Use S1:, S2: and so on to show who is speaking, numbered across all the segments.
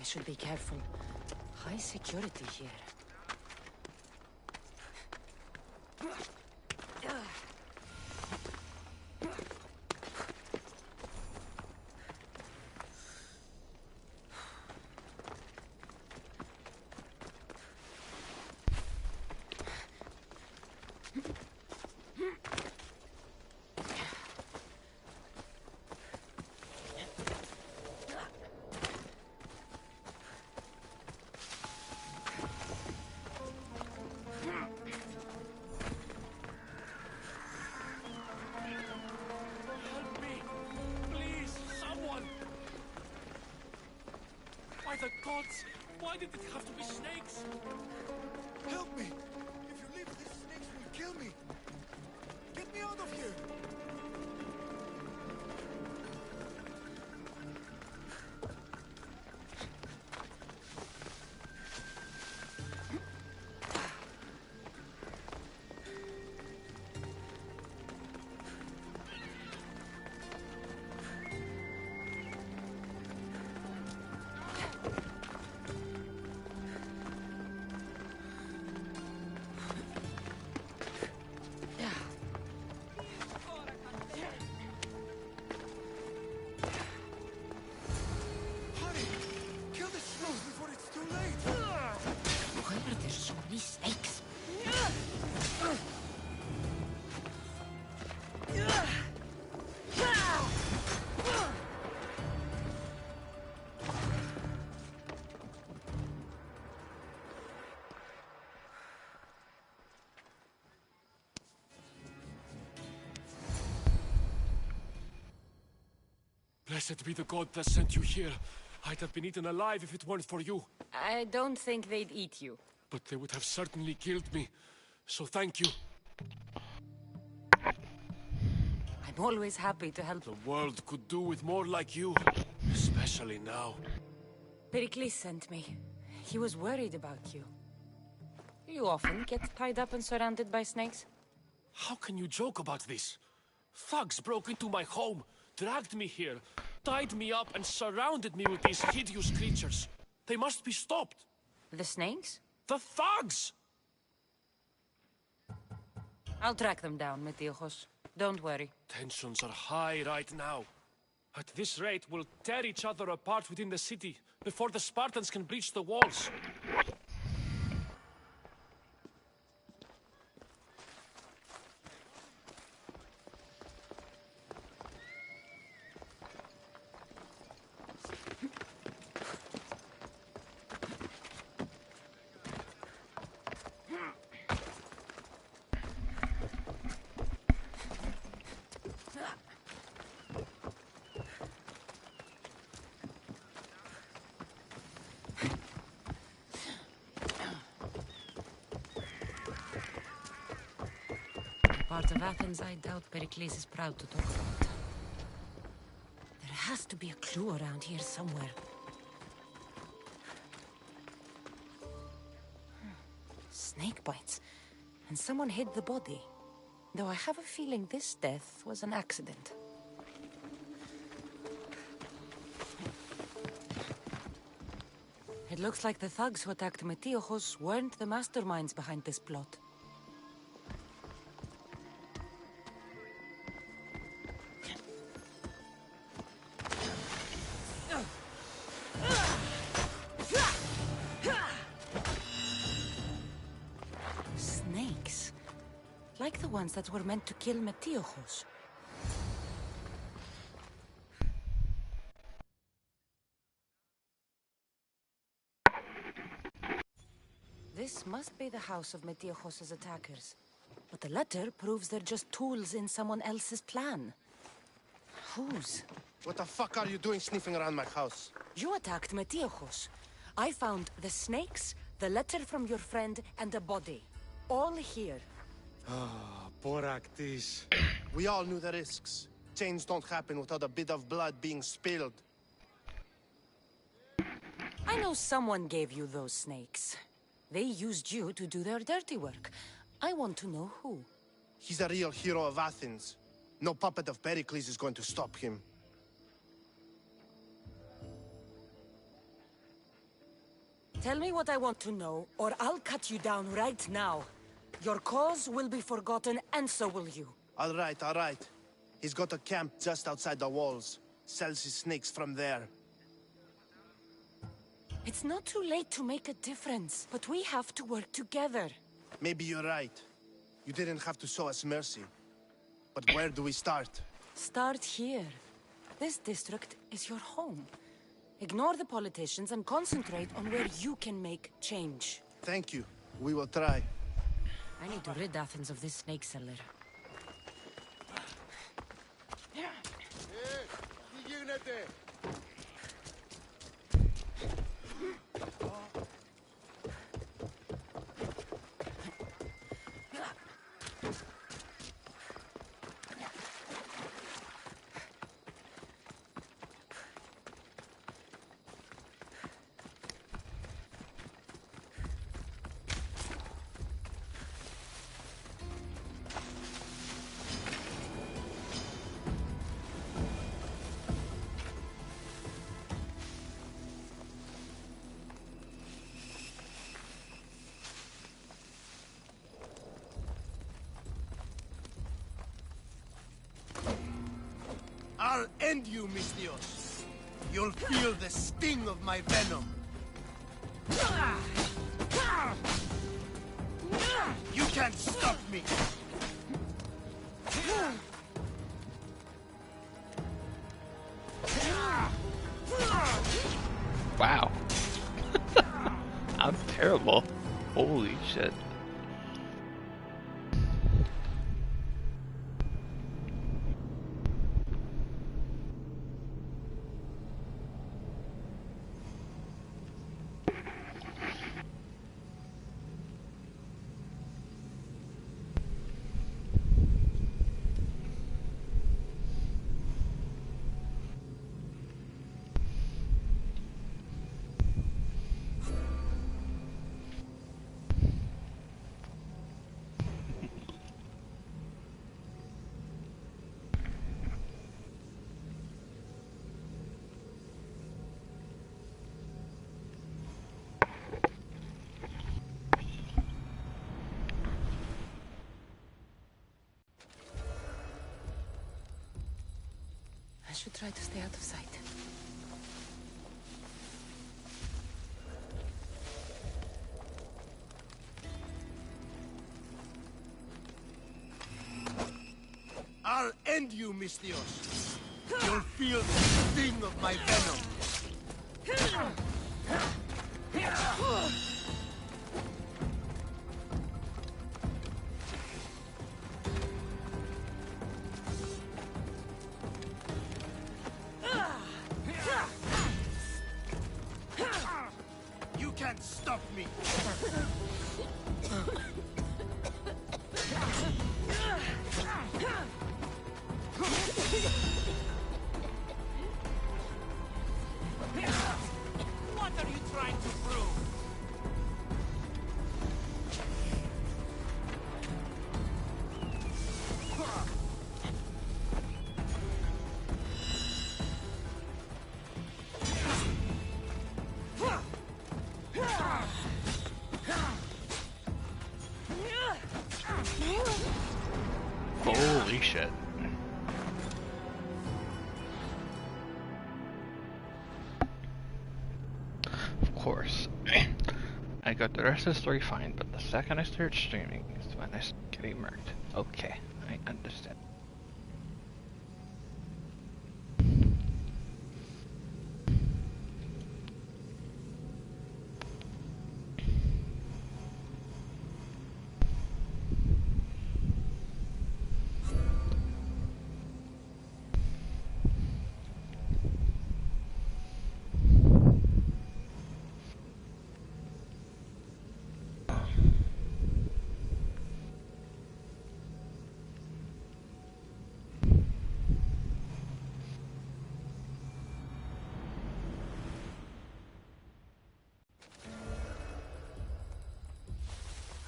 S1: should be careful. High security here.
S2: The gods! Why did it have to be snakes?
S3: Help me! If you leave, these snakes will kill me! Get me out of here!
S2: Blessed be the god that sent you here. I'd have been eaten alive if it weren't for you.
S1: I don't think they'd eat you.
S2: But they would have certainly killed me. So thank you.
S1: I'm always happy to help.
S2: The world could do with more like you. Especially now.
S1: Pericles sent me. He was worried about you. You often get tied up and surrounded by snakes?
S2: How can you joke about this? Thugs broke into my home, dragged me here, tied me up and surrounded me with these hideous creatures. They must be stopped.
S1: The snakes?
S2: The thugs!
S1: I'll track them down, Metiojos. Don't worry.
S2: Tensions are high right now. At this rate, we'll tear each other apart within the city before the Spartans can breach the walls.
S1: Part of Athens I doubt Pericles is proud to talk about. There has to be a clue around here somewhere. Snake bites. And someone hid the body. Though I have a feeling this death was an accident. It looks like the thugs who attacked Metiojos weren't the masterminds behind this plot. Snakes. Like the ones that were meant to kill Metiojos. This must be the house of Metiojos' attackers. But the letter proves they're just tools in someone else's plan. Whose?
S4: What the fuck are you doing sniffing around my house?
S1: You attacked Metiojos. I found the snakes, the letter from your friend, and a body. All here.
S4: Ah, Boraktis. We all knew the risks. Change don't happen without a bit of blood being spilled.
S1: I know someone gave you those snakes. They used you to do their dirty work. I want to know who.
S4: He's a real hero of Athens. No puppet of Pericles is going to stop him.
S1: Tell me what I want to know, or I'll cut you down right now. Your cause will be forgotten, and so will you.
S4: All right, all right. He's got a camp just outside the walls. Sells his snakes from there.
S1: It's not too late to make a difference, but we have to work together.
S4: Maybe you're right. You didn't have to show us mercy. But where do we start?
S1: Start here. This district is your home. Ignore the politicians and concentrate on where you can make change.
S4: Thank you. We will try.
S1: I need to rid Athens of this snake seller.
S3: Τι γίνεται?
S4: I'll end you, Mistios. You'll feel the sting of my venom. You can't stop me.
S5: Wow. I'm terrible. Holy shit.
S1: I should try to stay out of sight.
S4: I'll end you, Mistios. You'll feel the sting of my venom. You can't stop me.
S2: What are you trying to prove?
S5: Holy shit. Of course. I got the rest of the story fine, but the second I start streaming is when I start getting murked. Okay, I understand.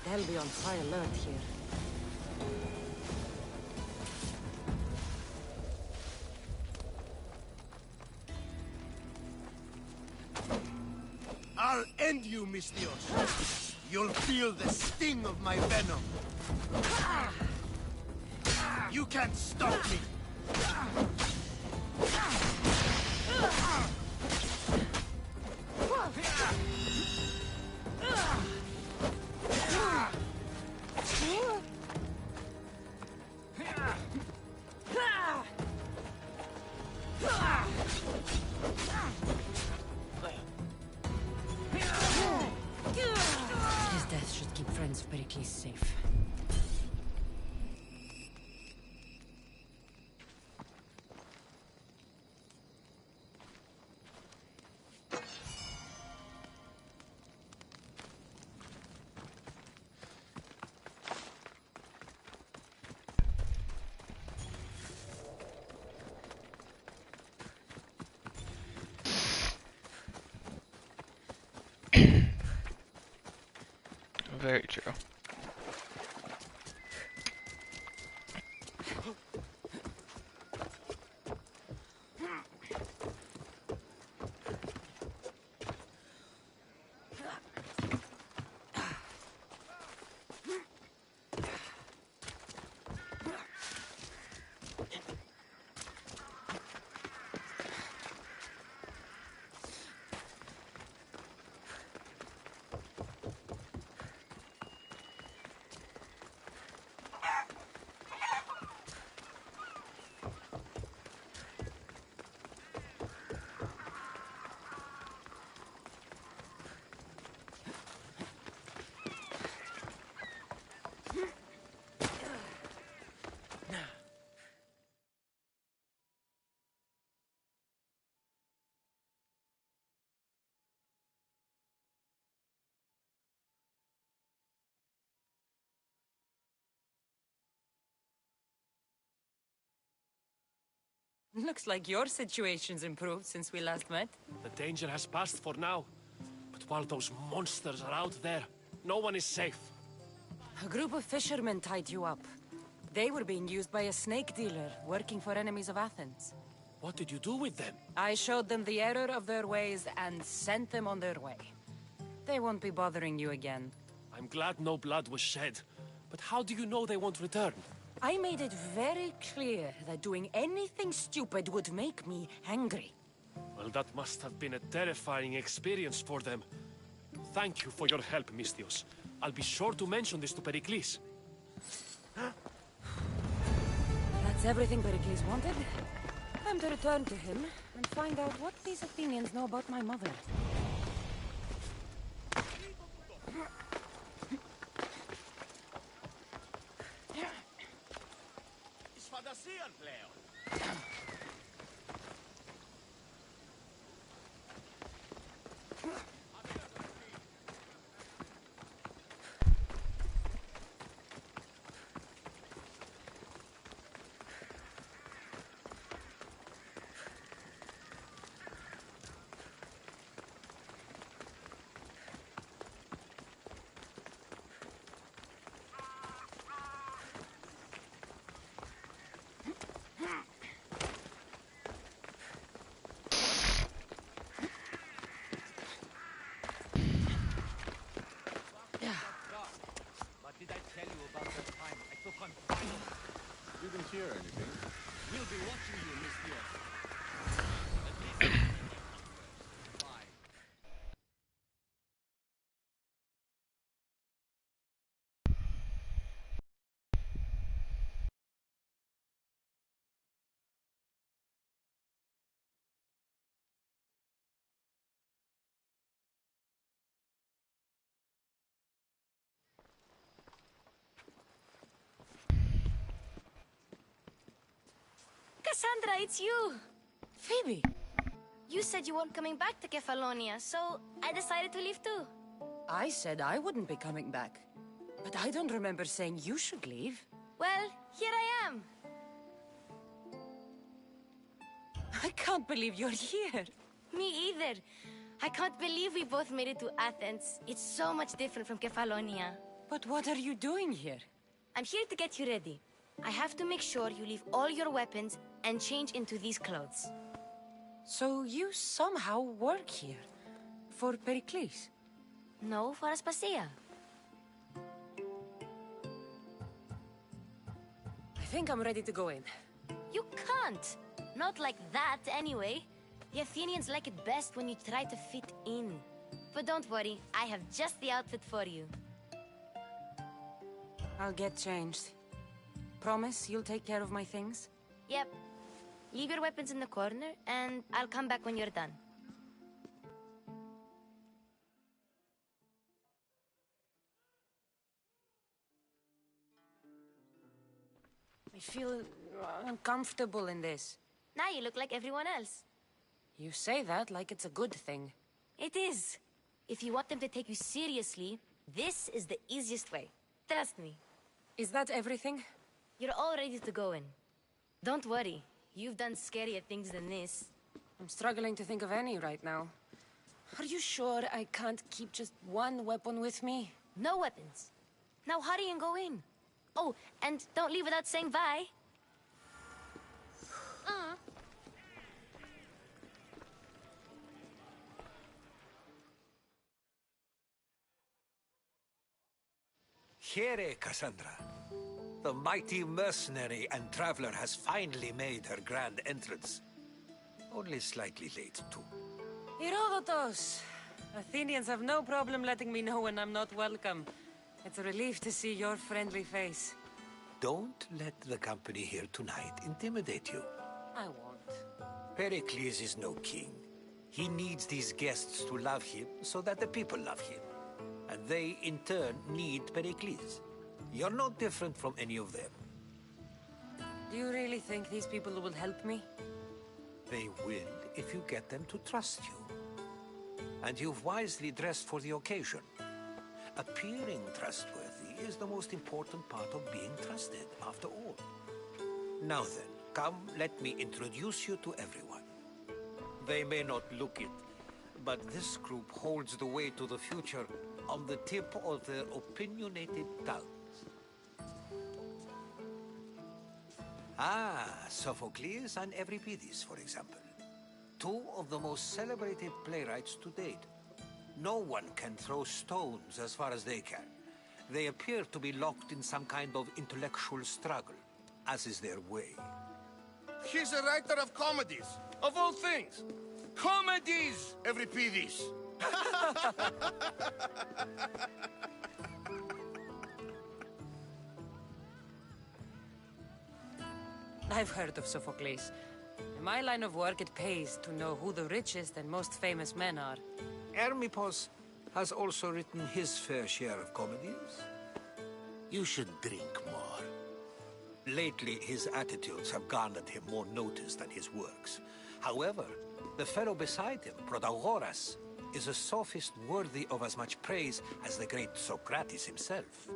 S1: They'll be on high alert here.
S4: I'll end you, Mistios. You'll feel the sting of my venom. You can't stop me.
S1: His death should keep friends of Pericles safe.
S5: Very true.
S1: Looks like your situation's improved since we last met.
S2: The danger has passed for now. But while those monsters are out there, no one is safe.
S1: A group of fishermen tied you up. They were being used by a snake dealer working for enemies of Athens.
S2: What did you do with them?
S1: I showed them the error of their ways and sent them on their way. They won't be bothering you again.
S2: I'm glad no blood was shed. But how do you know they won't return?
S1: I made it very clear that doing anything stupid would make me angry.
S2: Well, that must have been a terrifying experience for them. Thank you for your help, Mistios. I'll be sure to mention this to Pericles.
S1: That's everything Pericles wanted. Time to return to him and find out what these Athenians know about my mother.
S3: You didn't hear anything.
S6: We'll be watching you, Miss Diaz. Bye.
S7: Cassandra, it's you!
S1: Phoebe!
S7: You said you weren't coming back to Kefalonia, so I decided to leave too.
S1: I said I wouldn't be coming back. But I don't remember saying you should leave.
S7: Well, here I am.
S1: I can't believe you're here.
S7: Me either. I can't believe we both made it to Athens. It's so much different from Kefalonia.
S1: But what are you doing here?
S7: I'm here to get you ready. I have to make sure you leave all your weapons and change into these clothes.
S1: So you somehow work here. for Pericles?
S7: No, for Aspasia.
S1: I think I'm ready to go in.
S7: You can't. Not like that, anyway. The Athenians like it best when you try to fit in. But don't worry, I have just the outfit for you.
S1: I'll get changed. Promise you'll take care of my things?
S7: Yep. Leave your weapons in the corner, and I'll come back when you're done.
S1: I feel uncomfortable in this.
S7: Now you look like everyone else.
S1: You say that like it's a good thing.
S7: It is. If you want them to take you seriously, this is the easiest way. Trust me.
S1: Is that everything?
S7: You're all ready to go in. Don't worry. You've done scarier things than this.
S1: I'm struggling to think of any right now. Are you sure I can't keep just one weapon with me?
S7: No weapons. Now hurry and go in. Oh, and don't leave without saying bye.
S8: Here, Cassandra. The mighty mercenary and traveler has finally made her grand entrance. Only slightly late, too.
S1: Herodotus! Athenians have no problem letting me know when I'm not welcome. It's a relief to see your friendly face.
S8: Don't let the company here tonight intimidate you.
S1: I won't.
S8: Pericles is no king. He needs these guests to love him so that the people love him. And they, in turn, need Pericles. You're no different from any of them.
S1: Do you really think these people will help me?
S8: They will if you get them to trust you. And you've wisely dressed for the occasion. Appearing trustworthy is the most important part of being trusted, after all. Now then, come, let me introduce you to everyone. They may not look it, but this group holds the way to the future on the tip of their opinionated tongues. Sophocles and Euripides, for example. Two of the most celebrated playwrights to date. No one can throw stones as far as they can. They appear to be locked in some kind of intellectual struggle, as is their way.
S4: He's a writer of comedies, of all things. Comedies, Euripides.
S1: I've heard of Sophocles. In my line of work, it pays to know who the richest and most famous men are.
S8: Hermippos has also written his fair share of comedies.
S9: You should drink more.
S8: Lately, his attitudes have garnered him more notice than his works. However, the fellow beside him, Protagoras, is a sophist worthy of as much praise as the great Socrates himself.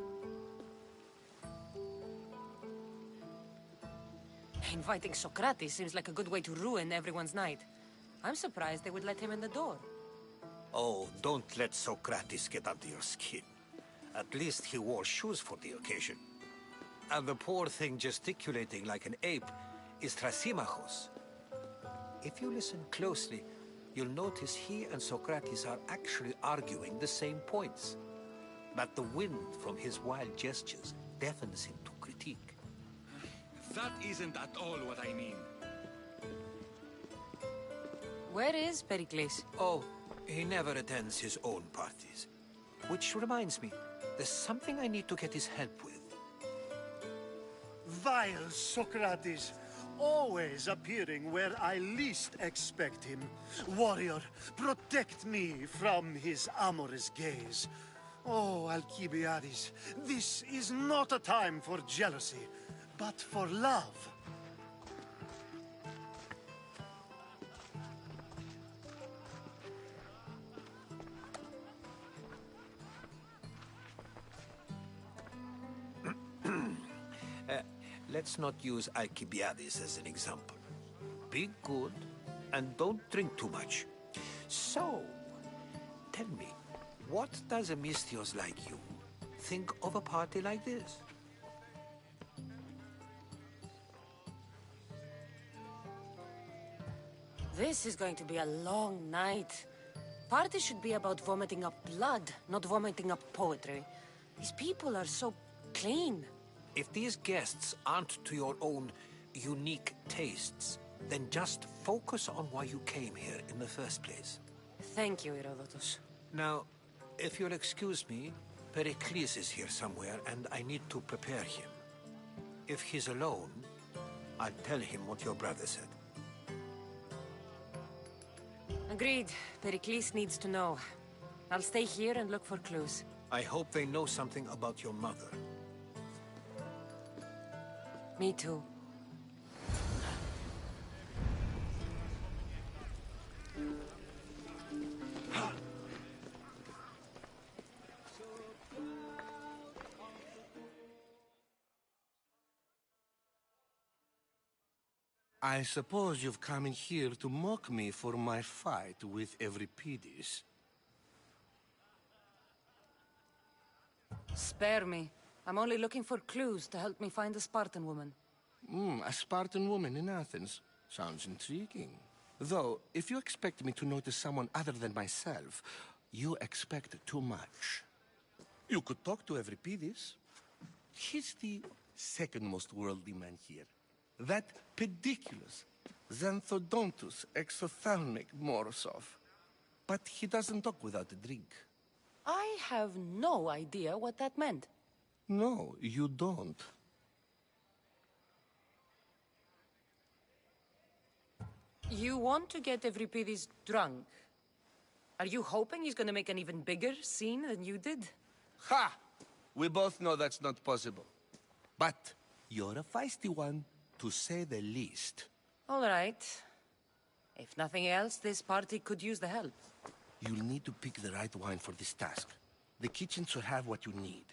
S1: Inviting Socrates seems like a good way to ruin everyone's night. I'm surprised they would let him in the door.
S8: Oh, don't let Socrates get under your skin. At least he wore shoes for the occasion. And the poor thing gesticulating like an ape is Thrasymachos. If you listen closely, you'll notice he and Socrates are actually arguing the same points. But the wind from his wild gestures deafens him to critique.
S6: That isn't at all what I mean.
S1: Where is Pericles?
S8: Oh, he never attends his own parties. Which reminds me, there's something I need to get his help with.
S10: Vile Socrates, always appearing where I least expect him. Warrior, protect me from his amorous gaze. Oh, Alcibiades, this is not a time for jealousy, but for love.
S8: Let's not use Alcibiades as an example. Be good, and don't drink too much. So, tell me, what does a Misthios like you think of a party like this?
S1: This is going to be a long night. party should be about vomiting up blood, not vomiting up poetry. These people are so clean.
S8: If these guests aren't to your own unique tastes, then just focus on why you came here in the first place.
S1: Thank you, Herodotus.
S8: Now, if you'll excuse me, Pericles is here somewhere, and I need to prepare him. If he's alone, I'll tell him what your brother said.
S1: Agreed. Pericles needs to know. I'll stay here and look for clues.
S8: I hope they know something about your mother.
S1: Me too.
S9: I suppose you've come in here to mock me for my fight with Euripides.
S1: Spare me. I'm only looking for clues to help me find a Spartan woman.
S9: A Spartan woman in Athens. Sounds intriguing. Though, if you expect me to notice someone other than myself, you expect too much. You could talk to Euripides. He's the second most worldly man here. That pediculous Xanthodontus exophthalmic Morosov. But he doesn't talk without a drink.
S1: I have no idea what that meant.
S9: No, you don't.
S1: You want to get Euripides drunk? Are you hoping he's gonna make an even bigger scene than you did?
S9: Ha! We both know that's not possible. But you're a feisty one, to say the least.
S1: All right. If nothing else, this party could use the help.
S9: You'll need to pick the right wine for this task. The kitchen should have what you need.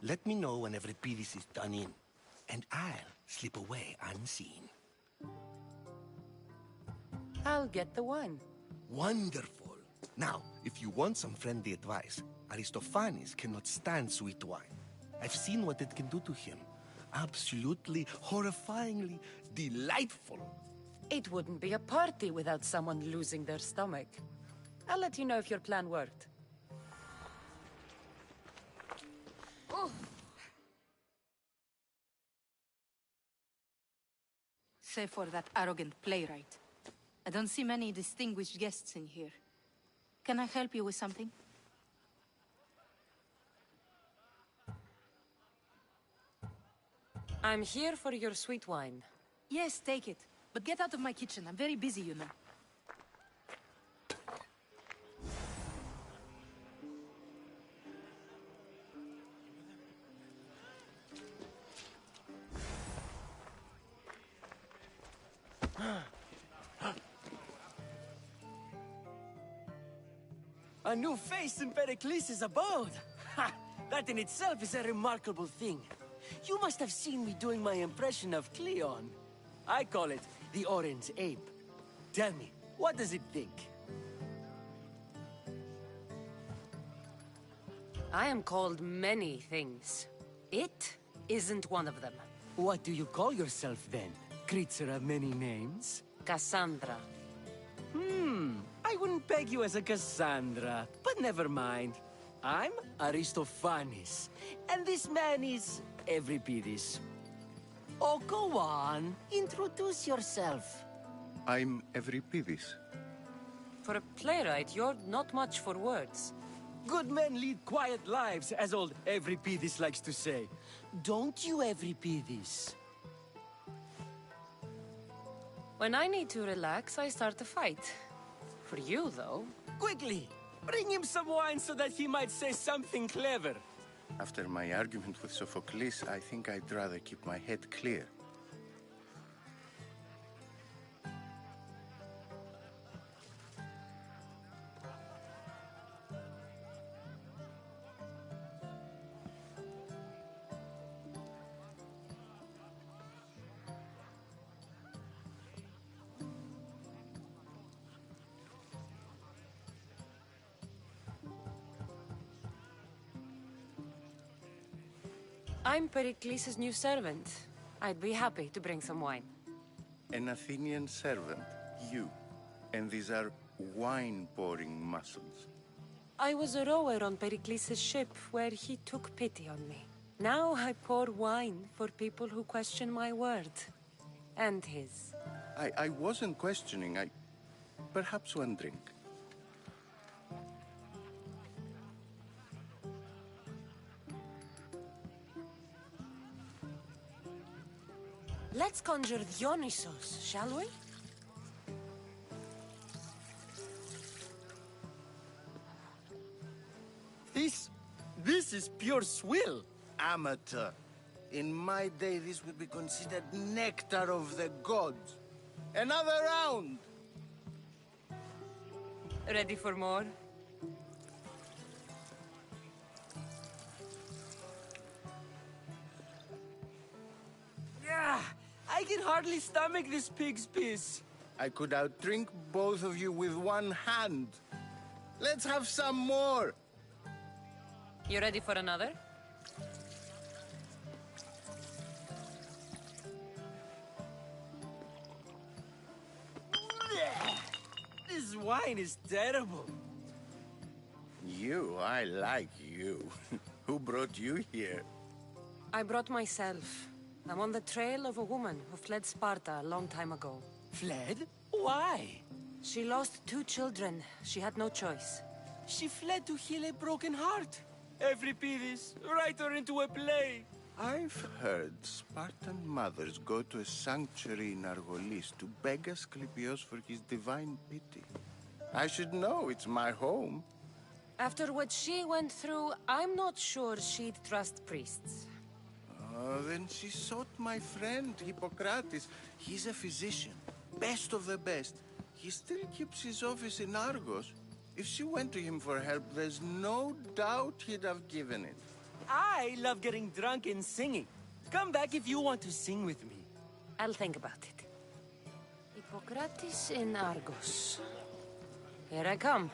S9: Let me know when Euripides is done in, and I'll slip away unseen.
S1: I'll get the wine.
S9: Wonderful. Now, if you want some friendly advice, Aristophanes cannot stand sweet wine. I've seen what it can do to him. Absolutely, horrifyingly delightful.
S1: It wouldn't be a party without someone losing their stomach. I'll let you know if your plan worked.
S11: Save for that arrogant playwright. I don't see many distinguished guests in here. Can I help you with something?
S1: I'm here for your sweet wine.
S11: Yes, take it. But get out of my kitchen. I'm very busy, you know.
S12: A new face in Pericles' abode! Ha! That in itself is a remarkable thing. You must have seen me doing my impression of Cleon. I call it the Orange Ape. Tell me, what does it think?
S1: I am called many things. It isn't one of them.
S12: What do you call yourself then? Creature of many names?
S1: Cassandra.
S12: I wouldn't peg you as a Cassandra, but never mind. I'm Aristophanes, and this man is Euripides. Oh, go on. Introduce yourself.
S13: I'm Euripides.
S1: For a playwright, you're not much for words.
S12: Good men lead quiet lives, as old Euripides likes to say. Don't you, Euripides?
S1: When I need to relax, I start a fight. For you, though...
S12: Quickly! Bring him some wine so that he might say something clever.
S13: After my argument with Sophocles, I think I'd rather keep my head clear.
S1: I'm Pericles' new servant. I'd be happy to bring some wine.
S13: An Athenian servant, you. And these are wine-pouring muscles.
S1: I was a rower on Pericles' ship where he took pity on me. Now I pour wine for people who question my word. And his.
S13: I wasn't questioning. Perhaps one drink.
S1: Let's conjure Dionysos, shall we?
S12: This is pure swill.
S9: Amateur. In my day, this would be considered nectar of the gods. Another round!
S1: Ready for more?
S12: Yeah, I can hardly stomach this pig's piss.
S9: I could outdrink both of you with one hand. Let's have some more!
S1: You ready for another?
S12: This wine is terrible.
S13: I like you. Who brought you here?
S1: I brought myself. I'm on the trail of a woman who fled Sparta a long time ago.
S12: Fled? Why?
S1: She lost 2 children. She had no choice.
S12: She fled to heal a broken heart. Euripides, write her into a play.
S13: I've heard Spartan mothers go to a sanctuary in Argolis to beg Asclepios for his divine pity. I should know, it's my home.
S1: After what she went through, I'm not sure she'd trust priests.
S13: Oh, then she sought my friend, Hippocrates. He's a physician, best of the best. He still keeps his office in Argos. If she went to him for help, there's no doubt he'd have given it.
S12: I love getting drunk and singing. Come back if you want to sing with me.
S1: I'll think about it. Hippocrates in Argos. Here I come.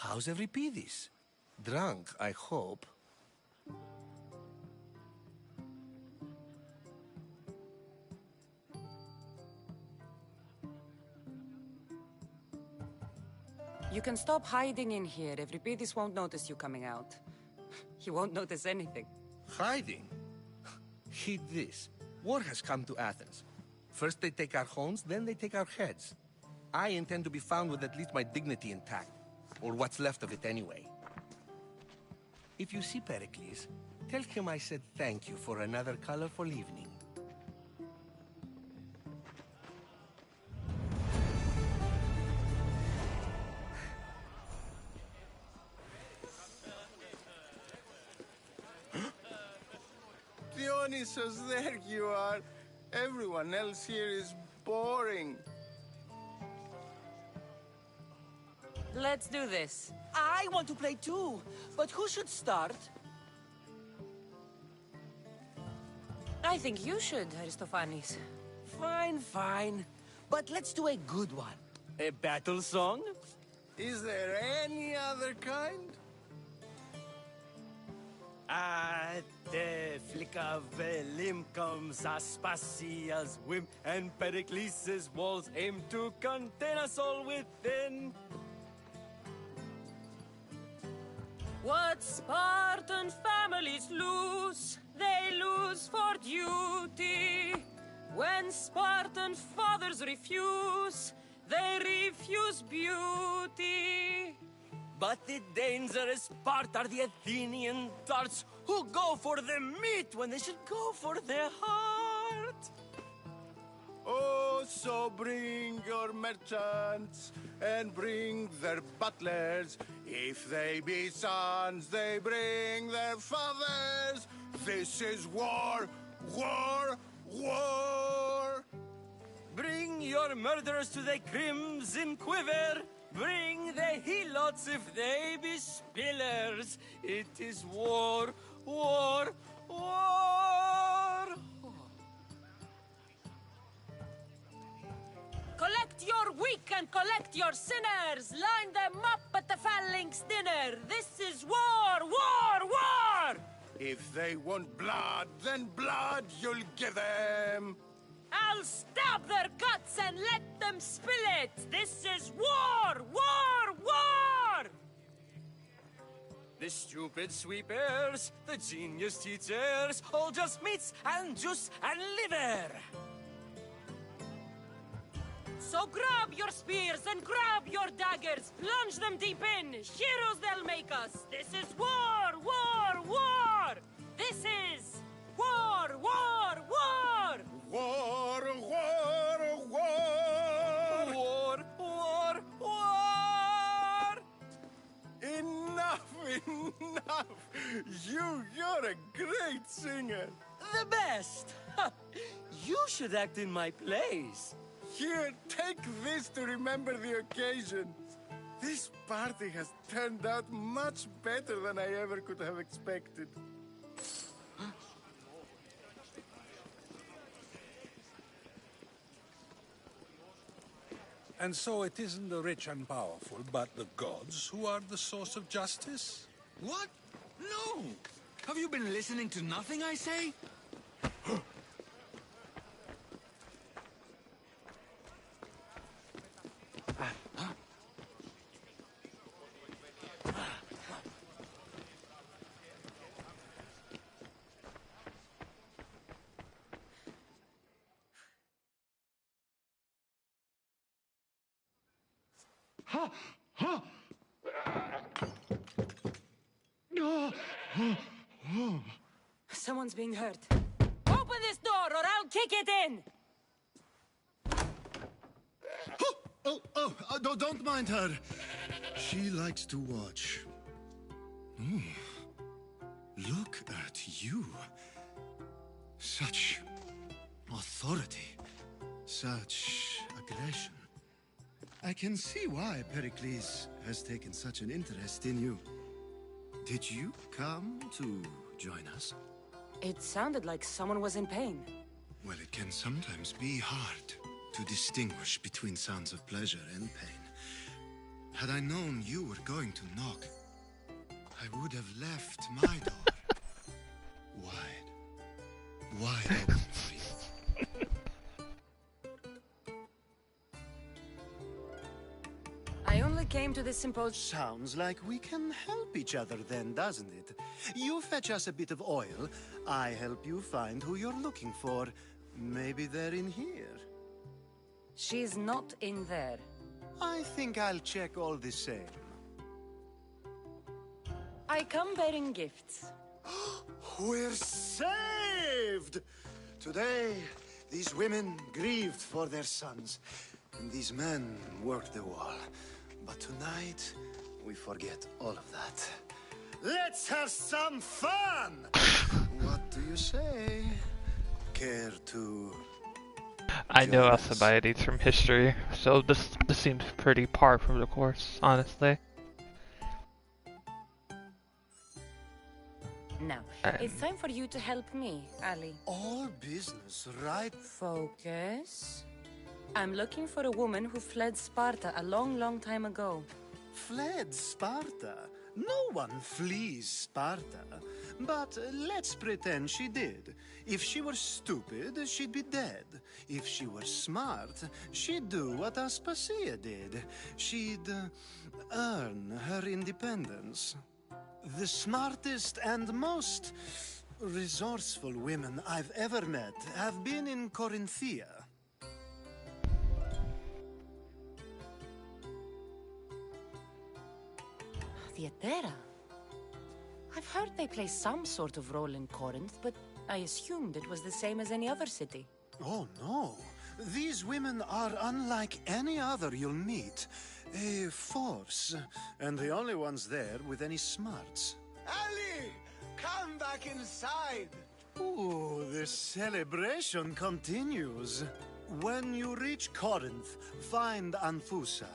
S9: How's Euripides? Drunk, I hope.
S1: You can stop hiding in here. Euripides won't notice you coming out. He won't notice anything.
S9: Hiding? Heed this. War has come to Athens. First they take our homes, then they take our heads. I intend to be found with at least my dignity intact. Or what's left of it anyway. If you see Pericles, tell him I said thank you for another colorful evening.
S13: Dionysos, there you are. Everyone else here is boring.
S1: Let's do this.
S12: I want to play too, but who should start?
S1: I think you should, Aristophanes.
S12: Fine, fine. But let's do a good one. A battle song?
S13: Is there any other kind?
S12: At the flick of a limb comes Aspasia's whim, and Pericles' walls aim to contain us all within.
S1: What Spartan families lose, they lose for duty. When Spartan fathers refuse, they refuse beauty.
S12: But the dangerous part are the Athenian darts who go for the meat when they should go for the heart.
S13: Oh, so bring your merchants and bring their butlers. If they be sons, they bring their fathers. This is war, war, war.
S12: Bring your murderers to the crimson quiver. Bring the helots if they be spillers. It is war, war, war.
S1: Collect your weak and collect your sinners. Line them up at the phalanx dinner. This is war, war, war!
S13: If they want blood, then blood you'll give them.
S1: I'll stab their guts and let them spill it. This is war, war, war!
S12: The stupid sweepers, the genius teachers, all just meats and juice and liver.
S1: So grab your spears and grab your daggers. Plunge them deep in. Heroes they'll make us. This is war, war, war! This is war, war, war!
S13: War, war, war!
S12: War, war, war!
S13: Enough, enough! You're a great singer.
S12: The best! You should act in my plays.
S13: Here, take this to remember the occasion. This party has turned out much better than I ever could have expected.
S6: And so it isn't the rich and powerful, but the gods who are the source of justice?
S3: What? No! Have you been listening to nothing I say?
S1: Someone's being hurt. Open this door or I'll kick it in!
S10: Don't mind her. She likes to watch. Ooh. Look at you. Such authority. Such aggression. I can see why Pericles has taken such an interest in you. Did you come to join us?
S1: It sounded like someone was in pain.
S10: Well, it can sometimes be hard to distinguish between sounds of pleasure and pain. Had I known you were going to knock, I would have left my door wide open for you.
S1: I only came to this symposium.
S10: Sounds like we can help each other then, doesn't it? You fetch us a bit of oil, I help you find who you're looking for. Maybe they're in here.
S1: She's not in there.
S10: I think I'll check all the same.
S1: I come bearing gifts.
S10: We're saved! Today, these women grieved for their sons, and these men worked the wall. But tonight, we forget all of that. Let's have some fun! What do you say? Care to...
S5: I know Alcibiades from history, so this seems pretty par for the course, honestly.
S1: Now, it's time for you to help me, Ali.
S10: All business, right?
S1: Focus. I'm looking for a woman who fled Sparta a long, long time ago.
S10: Fled Sparta? No one flees Sparta. But let's pretend she did. If she were stupid, she'd be dead. If she were smart, she'd do what Aspasia did. She'd earn her independence. The smartest and most resourceful women I've ever met have been in Corinthia.
S1: Theatera. I've heard they play some sort of role in Corinth, but I assumed it was the same as any other city.
S10: Oh, no. These women are unlike any other you'll meet. A force, and the only ones there with any smarts.
S3: Ali! Come back inside!
S10: Ooh, the celebration continues. When you reach Corinth, find Anfusa.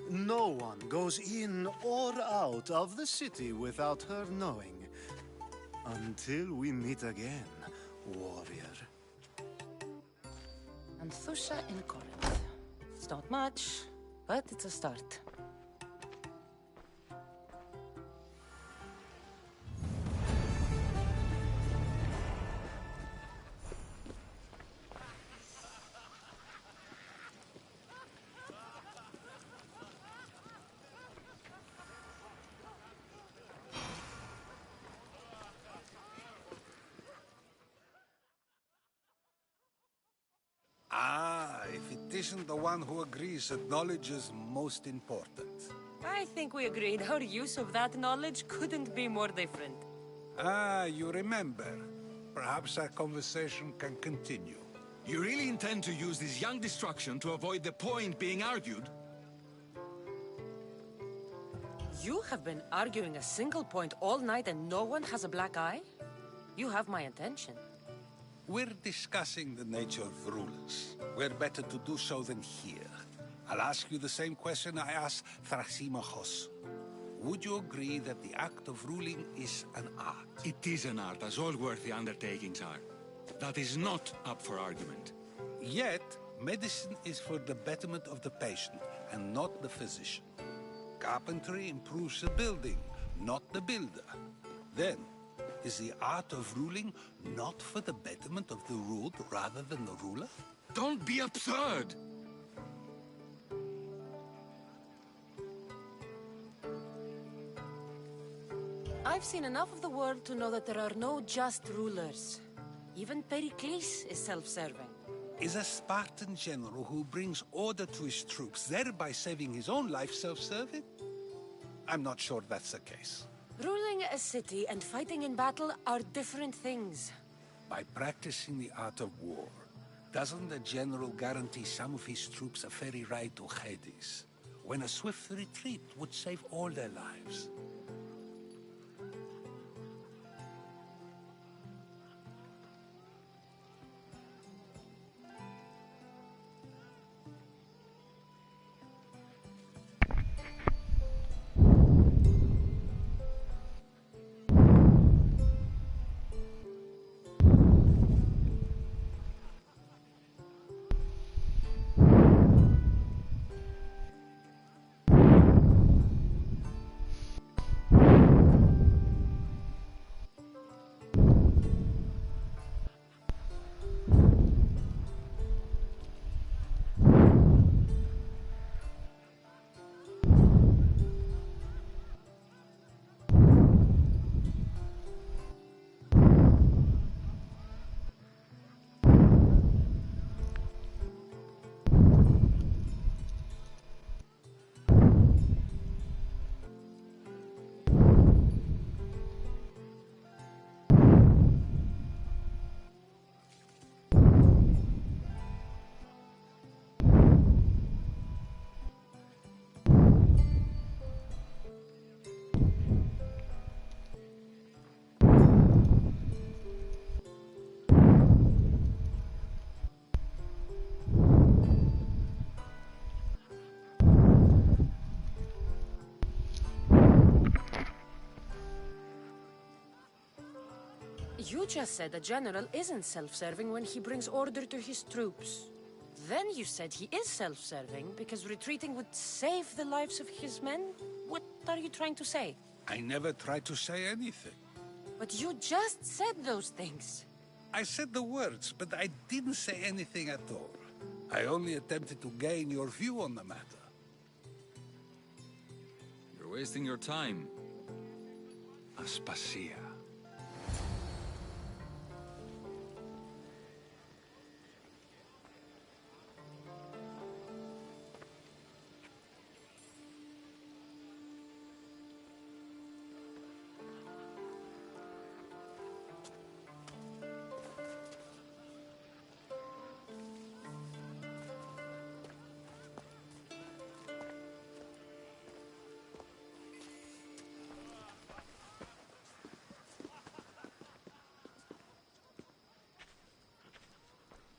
S10: No one goes in or out of the city without her knowing. Until we meet again, warrior.
S1: Anfusa in Corinth. It's not much, but it's a start.
S6: Ah, if it isn't the one who agrees that knowledge is most important.
S1: I think we agreed our use of that knowledge couldn't be more different.
S6: Ah, you remember. Perhaps our conversation can continue.
S14: You really intend to use this young destruction to avoid the point being argued?
S1: You have been arguing a single point all night and no one has a black eye? You have my attention.
S6: We're discussing the nature of rulers. Where better to do so than here? I'll ask you the same question I asked Thrasimachos. Would you agree that the act of ruling is an art?
S14: It is an art, as all worthy undertakings are. That is not up for argument.
S6: Yet, medicine is for the betterment of the patient, and not the physician. Carpentry improves the building, not the builder. Then, is the art of ruling not for the betterment of the ruled rather than the ruler?
S14: Don't be absurd!
S1: I've seen enough of the world to know that there are no just rulers. Even Pericles is self-serving.
S6: Is a Spartan general who brings order to his troops, thereby saving his own life, self-serving? I'm not sure that's the case.
S1: Ruling a city and fighting in battle are different things.
S6: By practicing the art of war, doesn't the general guarantee some of his troops a ferry ride to Hades, when a swift retreat would save all their lives?
S1: You just said a general isn't self-serving when he brings order to his troops. Then you said he is self-serving because retreating would save the lives of his men? What are you trying to say?
S6: I never tried to say anything.
S1: But you just said those things.
S6: I said the words, but I didn't say anything at all. I only attempted to gain your view on the matter.
S14: You're wasting your time. Aspasia.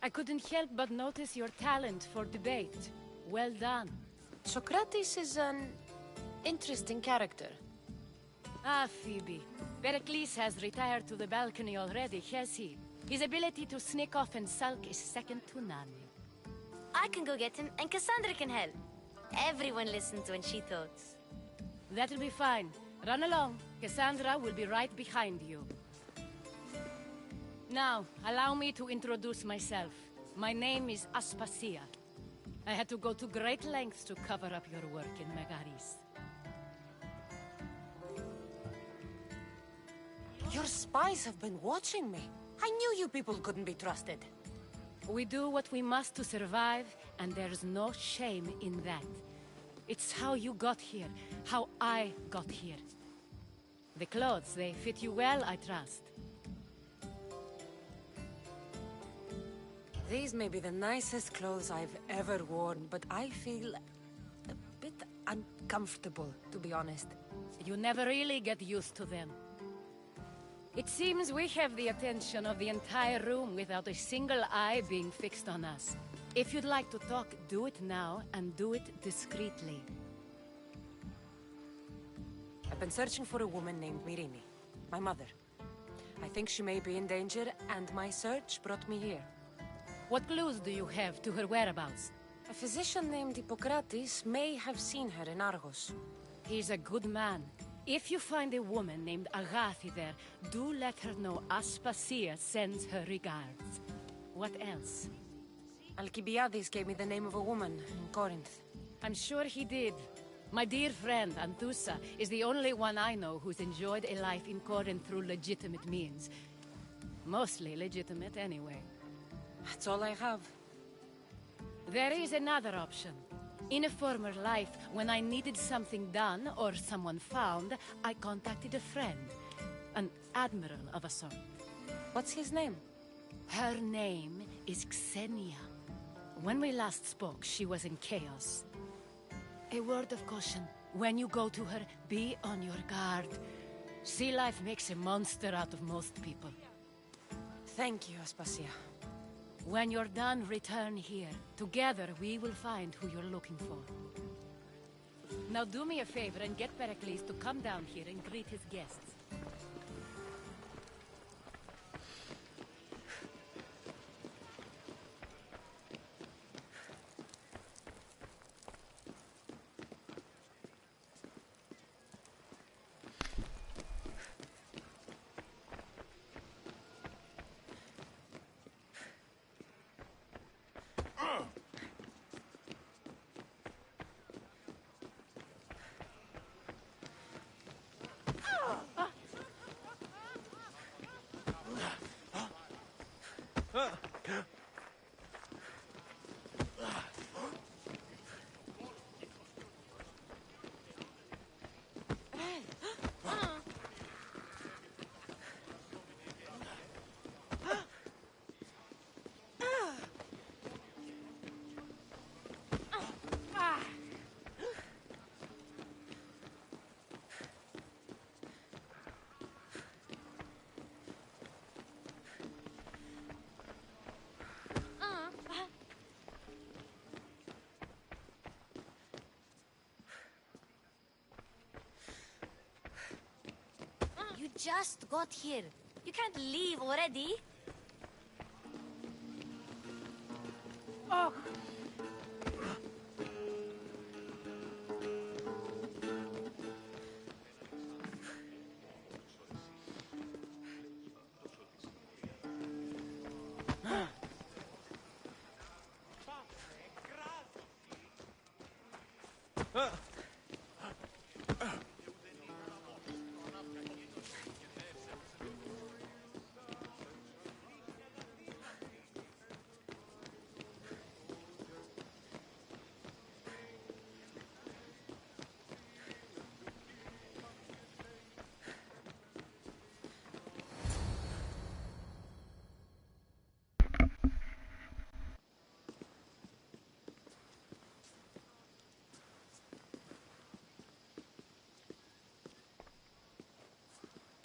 S1: I couldn't help but notice your talent for debate. Well done.
S15: Socrates is an interesting character.
S1: Ah, Phoebe. Pericles has retired to the balcony already, has he? His ability to sneak off and sulk is second to none.
S7: I can go get him, and Cassandra can help. Everyone listens when she talks.
S1: That'll be fine. Run along. Cassandra will be right behind you. Now, allow me to introduce myself. My name is Aspasia. I had to go to great lengths to cover up your work in Megaris.
S15: Your spies have been watching me. I knew you people couldn't be trusted.
S1: We do what we must to survive, and there's no shame in that. It's how you got here, how I got here. The clothes, they fit you well, I trust.
S15: These may be the nicest clothes I've ever worn, but I feel a bit uncomfortable, to be honest.
S1: You never really get used to them. It seems we have the attention of the entire room without a single eye being fixed on us. If you'd like to talk, do it now, and do it discreetly.
S15: I've been searching for a woman named Myrini, my mother. I think she may be in danger, and my search brought me here.
S1: What clues do you have to her whereabouts?
S15: A physician named Hippocrates may have seen her in Argos.
S1: He's a good man. If you find a woman named Agathi there, do let her know Aspasia sends her regards. What else?
S15: Alcibiades gave me the name of a woman in Corinth.
S1: I'm sure he did. My dear friend, Anthusa, is the only one I know who's enjoyed a life in Corinth through legitimate means. Mostly legitimate, anyway.
S15: That's all I have.
S1: There is another option. In a former life, when I needed something done or someone found, I contacted a friend. An admiral of a sort.
S15: What's his name?
S1: Her name is Xenia. When we last spoke, she was in chaos. A word of caution. When you go to her, be on your guard. Sea life makes a monster out of most people.
S15: Thank you, Aspasia.
S1: When you're done, return here. Together, we will find who you're looking for. Now do me a favor and get Pericles to come down here and greet his guests.
S7: You just got here. You can't leave already.
S1: Oh!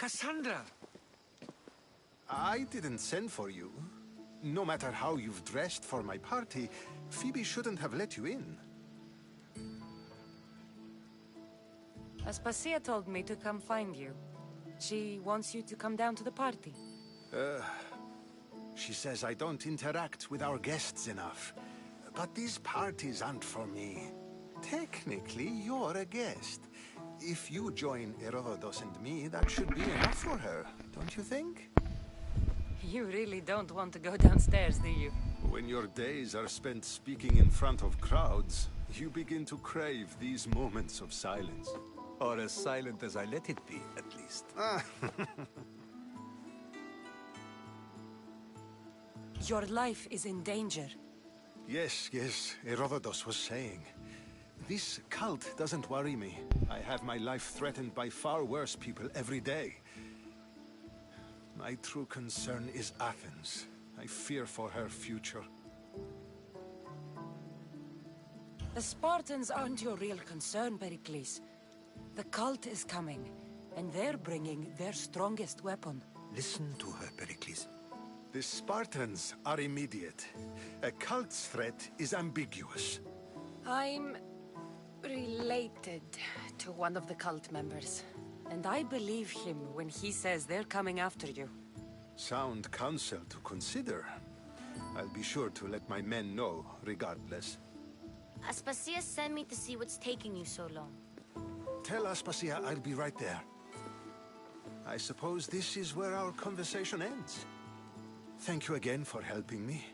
S8: Cassandra!
S3: I didn't send for you.
S16: No matter how you've dressed for my party, Phoebe shouldn't have let you in.
S15: Aspasia told me to come find you. She wants you to come down to the party.
S16: She says I don't interact with our guests enough. But these parties aren't for me. Technically, you're a guest. If you join Herodotus and me, that should be enough for her, don't you think?
S15: You really don't want to go downstairs, do you?
S16: When your days are spent speaking in front of crowds, you begin to crave these moments of silence.
S8: Or as silent as I let it be, at least.
S15: Your life is in danger.
S16: Yes, Herodotus was saying. This cult doesn't worry me. I have my life threatened by far worse people every day. My true concern is Athens. I fear for her future.
S15: The Spartans aren't your real concern, Pericles. The cult is coming, and they're bringing their strongest weapon.
S8: Listen to her, Pericles.
S16: The Spartans are immediate. A cult's threat is ambiguous.
S15: I'm related to one of the cult members, and I believe him when he says they're coming after you.
S16: Sound counsel to consider. I'll be sure to let my men know, regardless.
S7: Aspasia sent me to see what's taking you so long.
S16: Tell Aspasia I'll be right there. I suppose this is where our conversation ends. Thank you again for helping me.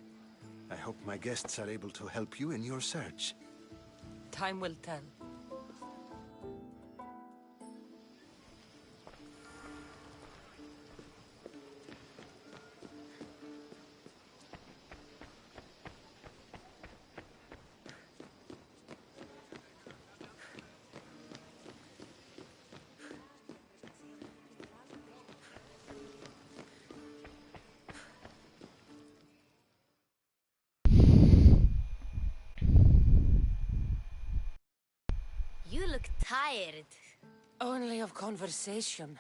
S16: I hope my guests are able to help you in your search.
S15: Time will tell.
S7: You look tired.
S15: Only of conversation.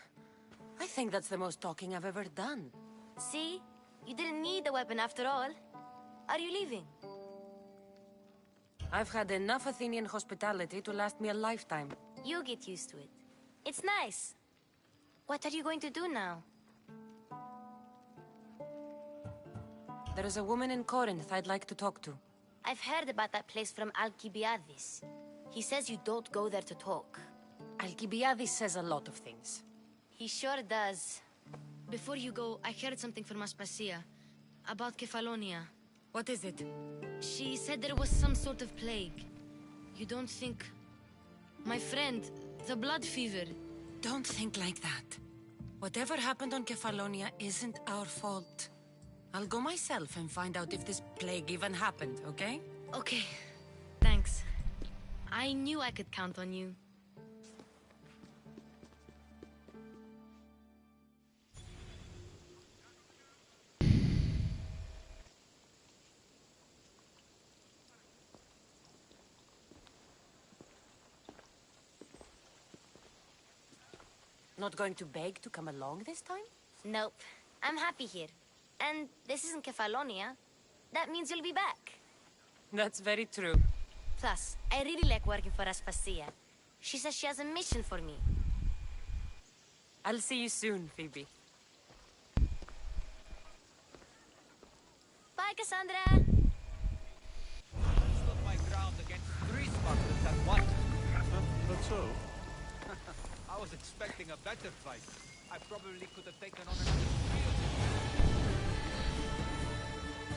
S15: I think that's the most talking I've ever done.
S7: See? You didn't need the weapon after all. Are you leaving?
S15: I've had enough Athenian hospitality to last me a lifetime.
S7: You get used to it. It's nice. What are you going to do now?
S15: There is a woman in Corinth I'd like to talk to.
S7: I've heard about that place from Alcibiades. He says you don't go there to talk.
S15: Alcibiades says a lot of things.
S7: He sure does. Before you go, I heard something from Aspasia. About Kefalonia.
S15: What is it?
S7: She said there was some sort of plague. You don't think... My friend, the blood fever.
S15: Don't think like that. Whatever happened on Kefalonia isn't our fault. I'll go myself and find out if this plague even happened, okay?
S7: Okay. Thanks. I knew I could count on you.
S15: Not going to beg to come along this time?
S7: Nope. I'm happy here. And this isn't Kefalonia. That means you'll be back.
S15: That's very true.
S7: Plus, I really like working for Aspasia. She says she has a mission for me.
S15: I'll see you soon, Phoebe.
S7: Bye, Cassandra!
S17: Stood my ground against 3 Spartans at once.
S3: That's so.
S17: I was expecting a better fight. I probably could have taken on another 3 of them.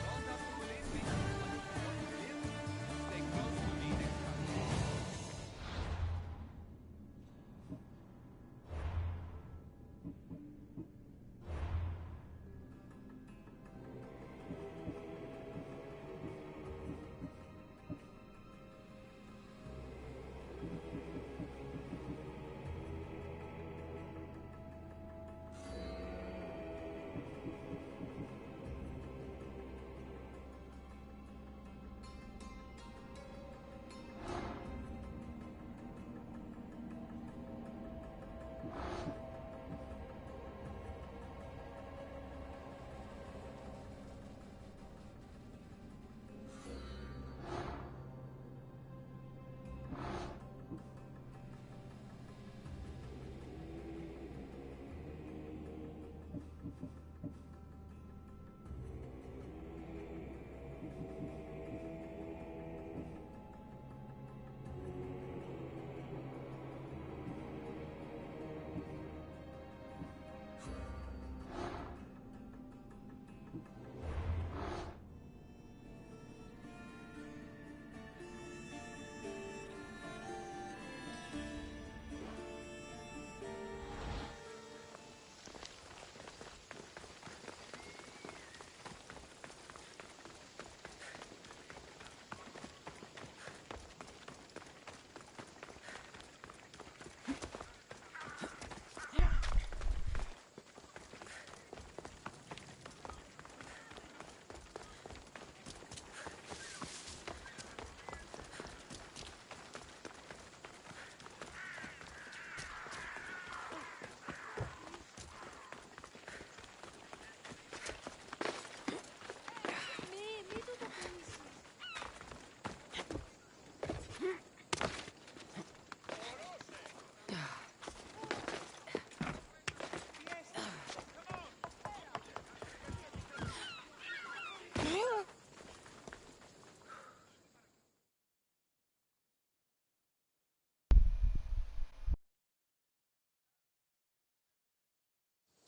S17: Don't have to believe me, but if you want to live, stay close to me next time.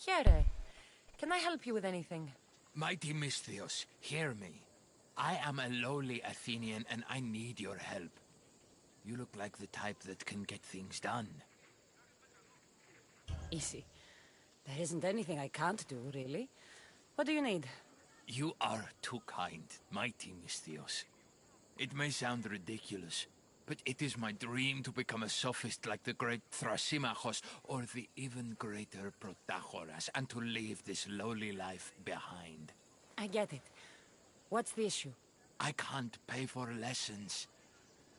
S1: Here, can I help you with anything?
S18: Mighty Misthios, hear me. I am a lowly Athenian and I need your help. You look like the type that can get things done.
S1: Easy. There isn't anything I can't do, really. What do you need?
S18: You are too kind, mighty Misthios. It may sound ridiculous, but it is my dream to become a sophist like the great Thrasymachos or the even greater Protagoras, and to leave this lowly life behind.
S1: I get it. What's the issue?
S18: I can't pay for lessons.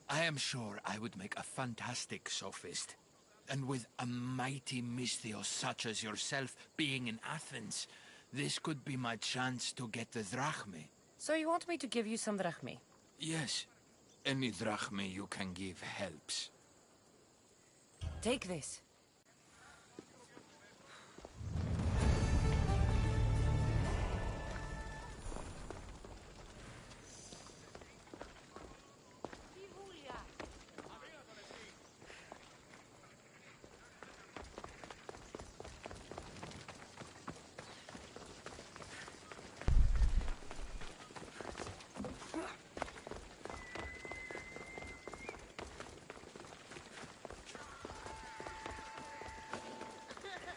S18: I am sure I would make a fantastic sophist. And with a mighty Misthios such as yourself being in Athens, this could be my chance to get the drachmae.
S1: So you want me to give you some drachmae?
S18: Yes. Any drachmae you can give helps.
S1: Take this.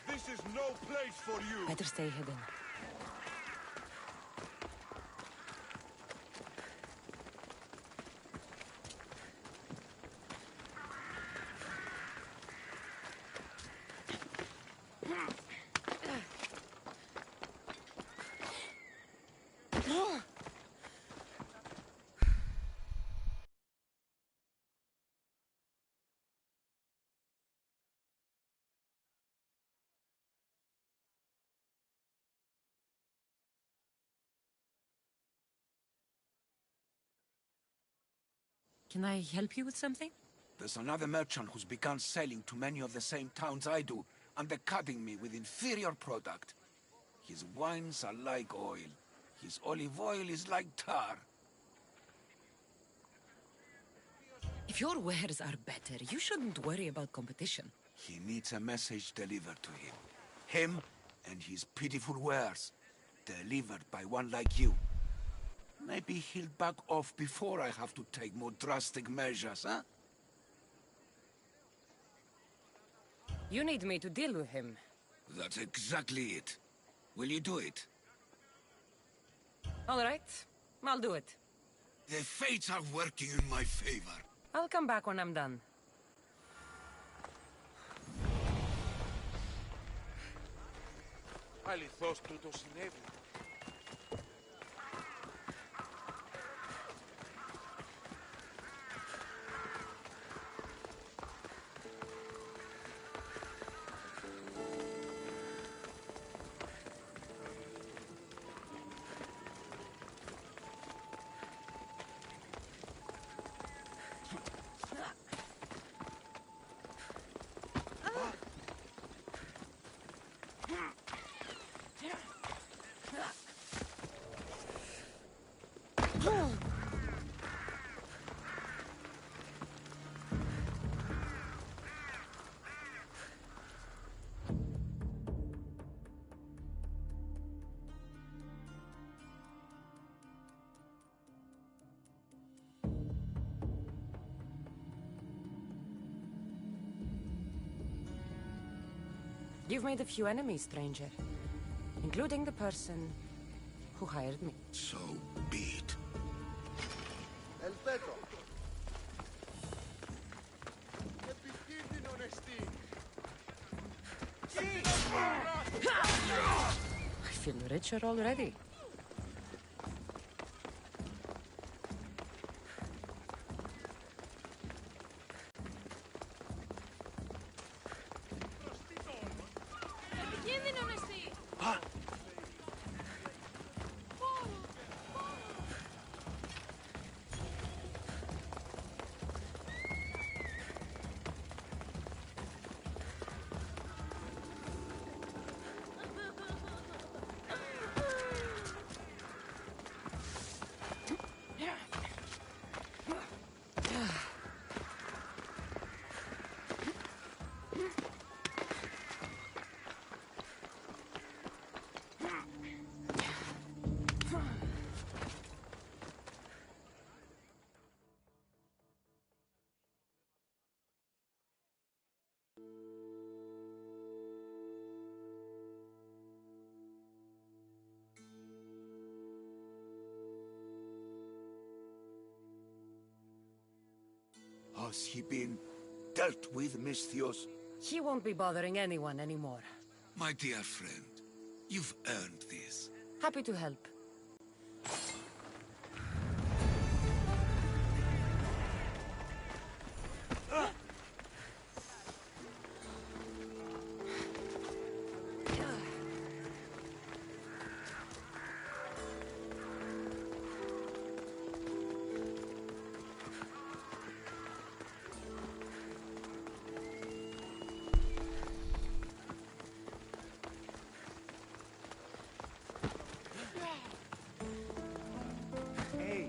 S3: This is no place for you.
S1: Better stay hidden. Can I help you with something?
S8: There's another merchant who's begun selling to many of the same towns I do, undercutting me with inferior product. His wines are like oil. His olive oil is like tar.
S15: If your wares are better, you shouldn't worry about competition.
S8: He needs a message delivered to him. Him and his pitiful wares, delivered by one like you. Maybe he'll back off before I have to take more drastic measures, huh?
S1: You need me to deal with him.
S8: That's exactly it. Will you do it?
S1: All right, I'll do it.
S8: The fates are working in my favor.
S1: I'll come back when I'm done.
S9: Αληθώς τούτο συνέβη.
S1: You've made a few enemies, stranger. Including the person who hired me.
S8: So be it.
S9: Ελπέτω. Επικίνδυνον εστί.
S1: I feel richer already.
S13: Has he been dealt with, Misthios?
S1: He won't be bothering anyone anymore.
S6: My dear friend, you've earned this.
S1: Happy to help.
S10: Hey.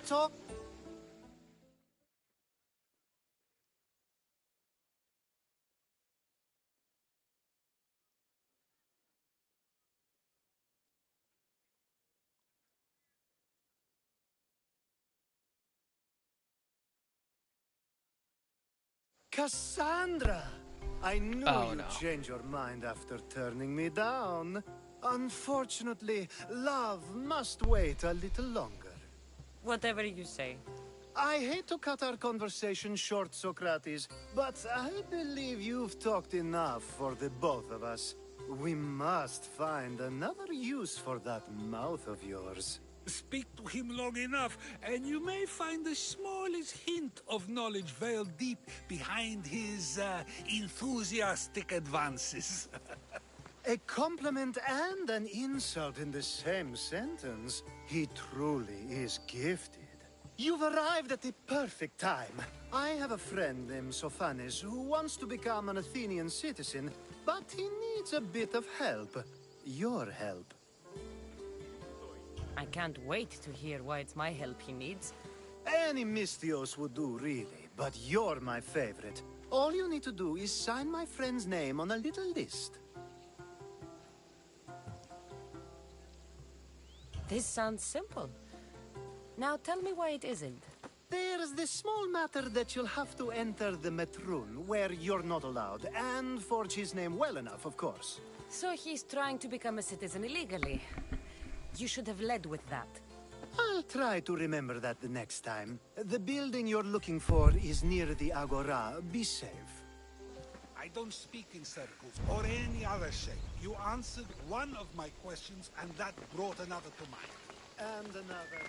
S10: Talk. Cassandra! I knew
S5: Oh,
S10: you'd
S5: no.
S10: change your mind after turning me down. Unfortunately, love must wait a little longer.
S1: Whatever you say.
S10: I hate to cut our conversation short, Socrates, but I believe you've talked enough for the both of us. We must find another use for that mouth of yours.
S6: Speak to him long enough, and you may find the smallest hint of knowledge veiled deep behind his enthusiastic advances.
S10: A compliment and an insult in the same sentence. He truly is gifted. You've arrived at the perfect time. I have a friend named Sophanes who wants to become an Athenian citizen, but he needs a bit of help. Your help.
S1: I can't wait to hear why it's my help he needs.
S10: Any Misthios would do, really, but you're my favorite. All you need to do is sign my friend's name on a little list.
S1: This sounds simple. Now tell me why it isn't.
S10: There's this small matter that you'll have to enter the Metroon, where you're not allowed, and forge his name well enough, of course.
S1: So he's trying to become a citizen illegally. You should have led with that.
S10: I'll try to remember that the next time. The building you're looking for is near the Agora. Be safe.
S6: I don't speak in circles or any other shape. You answered one of my questions, and that brought another to mind.
S10: And another.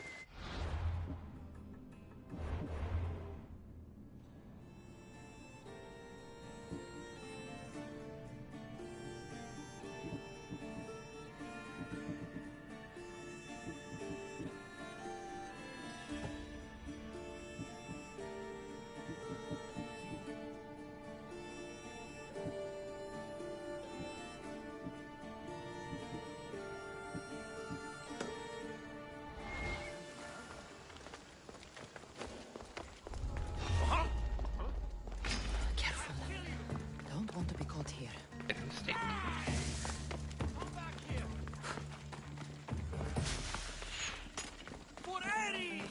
S1: Careful. Don't want to be caught here.
S5: Big mistake.
S17: For Eddie!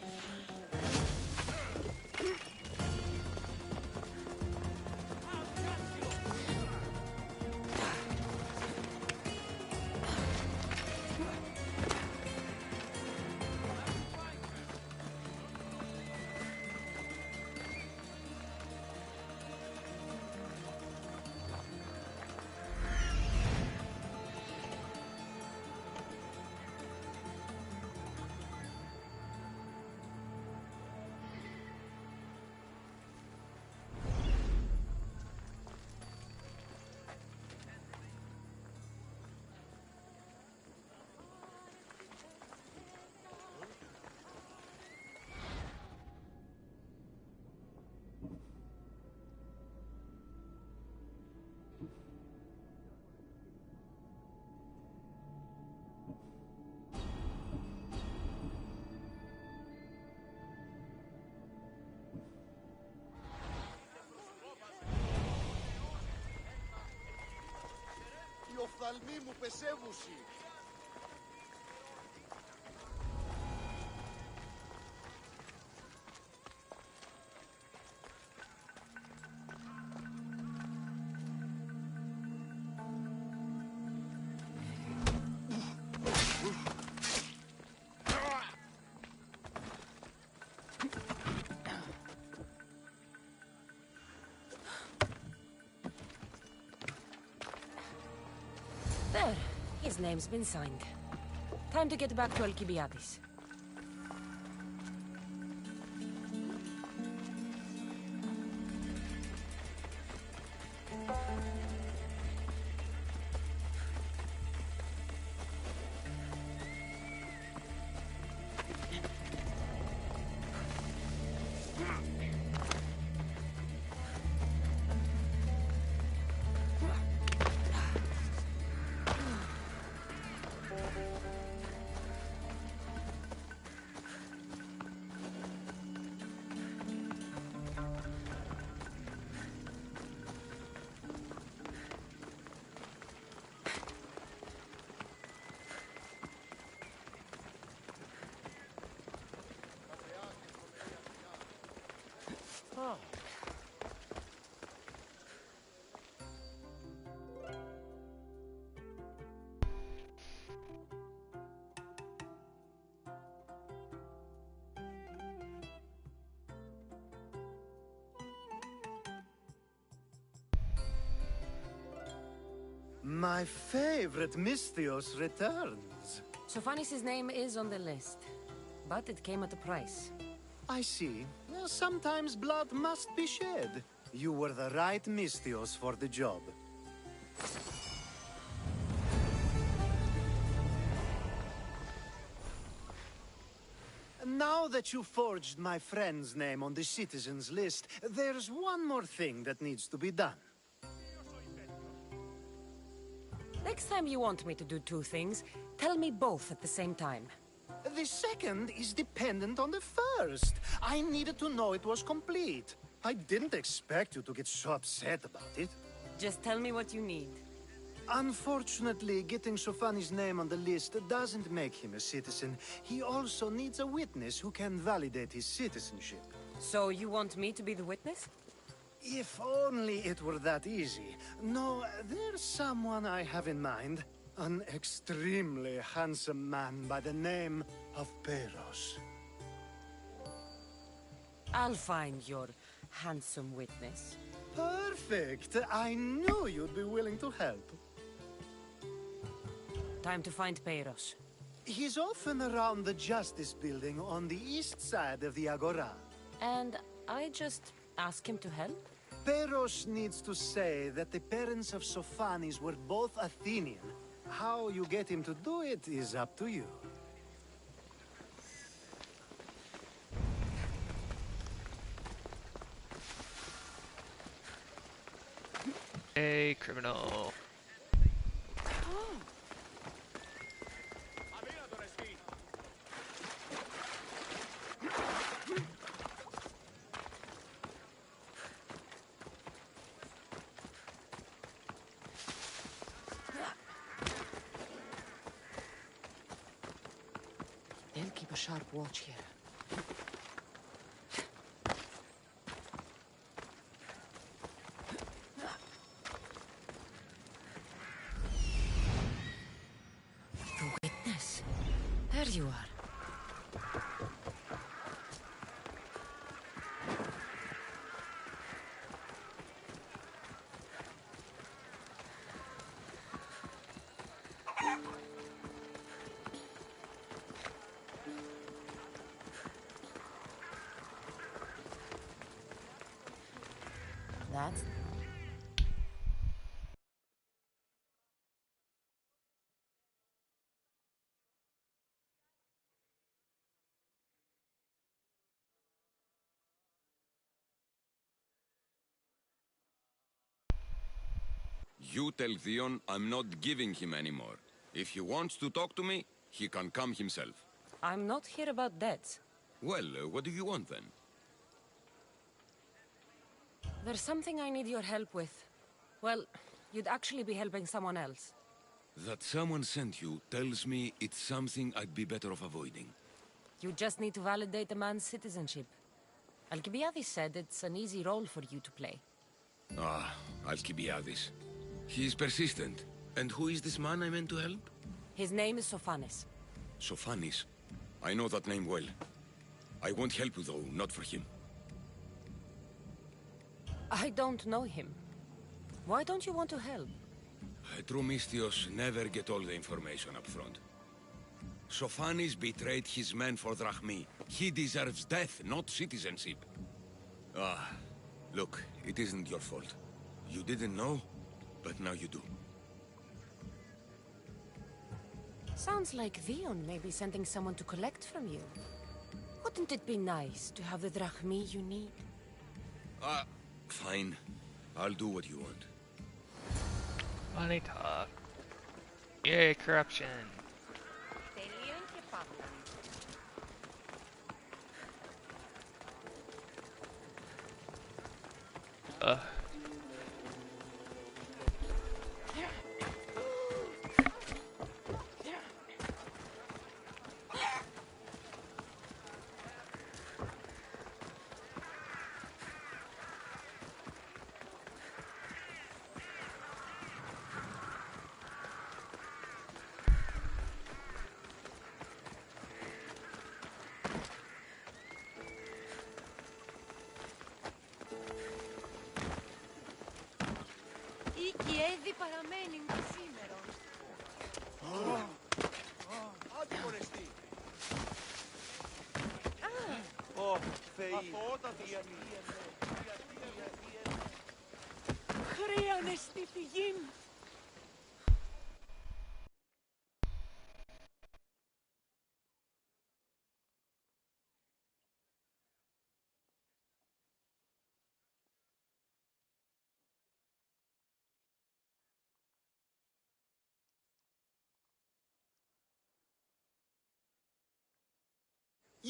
S9: Οι οφθαλμοί μου πεσεύουσι.
S15: Sophanis' name's been signed. Time to get back to Alcibiades.
S10: My favorite Misthios returns.
S15: Sophanis' name is on the list, but it came at a price.
S10: I see. Sometimes blood must be shed. You were the right Misthios for the job. Now that you forged my friend's name on the citizens list, there's one more thing that needs to be done.
S15: Next time you want me to do two things, tell me both at the same time.
S10: The second is dependent on the first. I needed to know it was complete. I didn't expect you to get so upset about it.
S15: Just tell me what you need.
S10: Unfortunately, getting Sophanis' name on the list doesn't make him a citizen. He also needs a witness who can validate his citizenship.
S15: So you want me to be the witness?
S10: If only it were that easy. No, there's someone I have in mind. An extremely handsome man by the name of Peiros.
S15: I'll find your handsome witness.
S10: Perfect! I knew you'd be willing to help.
S15: Time to find Peiros.
S10: He's often around the Justice Building on the east side of the Agora.
S15: And I just ask him to help?
S10: Peiros needs to say that the parents of Sophanis were both Athenian. How you get him to do it is up to you.
S5: Hey, criminal.
S15: They'll keep a sharp watch here. The witness. There you are. That's...
S19: You tell Theon I'm not giving him anymore. If he wants to talk to me, he can come himself.
S15: I'm not here about debts.
S19: Well, what do you want then?
S15: There's something I need your help with. Well, you'd actually be helping someone else.
S19: That someone sent you tells me it's something I'd be better off avoiding.
S15: You just need to validate a man's citizenship. Alcibiades said it's an easy role for you to play.
S19: Ah, Alcibiades. He's persistent. And who is this man I meant to help?
S15: His name is Sophanis.
S19: Sophanis. I know that name well. I won't help you though, not for him.
S15: I don't know him. Why don't you want to help?
S19: A true Mystios never get all the information up front. Sophanis betrayed his men for Drachmi. He deserves death, not citizenship. Ah, look, it isn't your fault. You didn't know, but now you do.
S1: Sounds like Vion may be sending someone to collect from you. Wouldn't it be nice to have the drachmi you need?
S19: Fine. I'll do what you want.
S5: Money talk. Yay, corruption.
S1: Η έδη παραμένει σήμερα.
S3: Άντε μωρεστή.
S13: Ω, Θεοί.
S1: Χρέανε στη φυγή.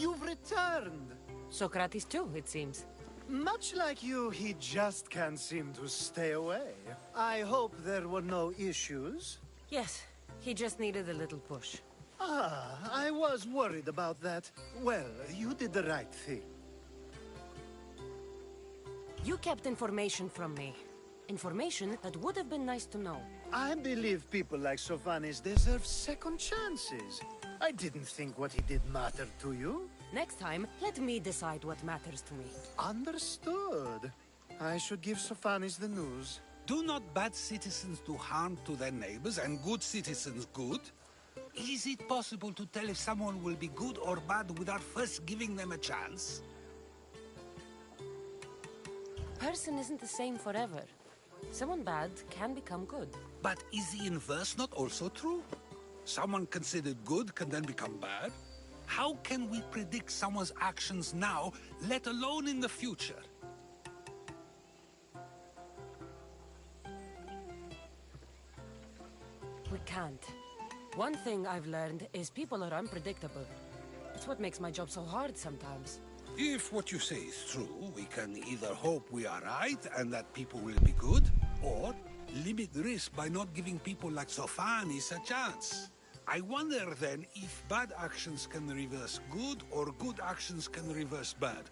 S10: You've returned!
S1: Socrates too, it seems.
S10: Much like you, he just can't seem to stay away. I hope there were no issues.
S1: Yes, he just needed a little push.
S10: Ah, I was worried about that. Well, you did the right thing.
S1: You kept information from me. Information that would have been nice to know.
S10: I believe people like Sophanis deserve second chances. I didn't think what he did mattered to you.
S1: Next time, let me decide what matters to me.
S10: Understood. I should give Sophanis the news.
S6: Do not bad citizens do harm to their neighbors and good citizens good? Is it possible to tell if someone will be good or bad without first giving them a chance?
S1: Person isn't the same forever. Someone bad can become good.
S6: But is the inverse not also true? Someone considered good can then become bad? How can we predict someone's actions now, let alone in the future?
S1: We can't. One thing I've learned is people are unpredictable. It's what makes my job so hard sometimes.
S6: If what you say is true, we can either hope we are right and that people will be good, or limit risk by not giving people like Sophanis a chance. I wonder then if bad actions can reverse good or good actions can reverse bad.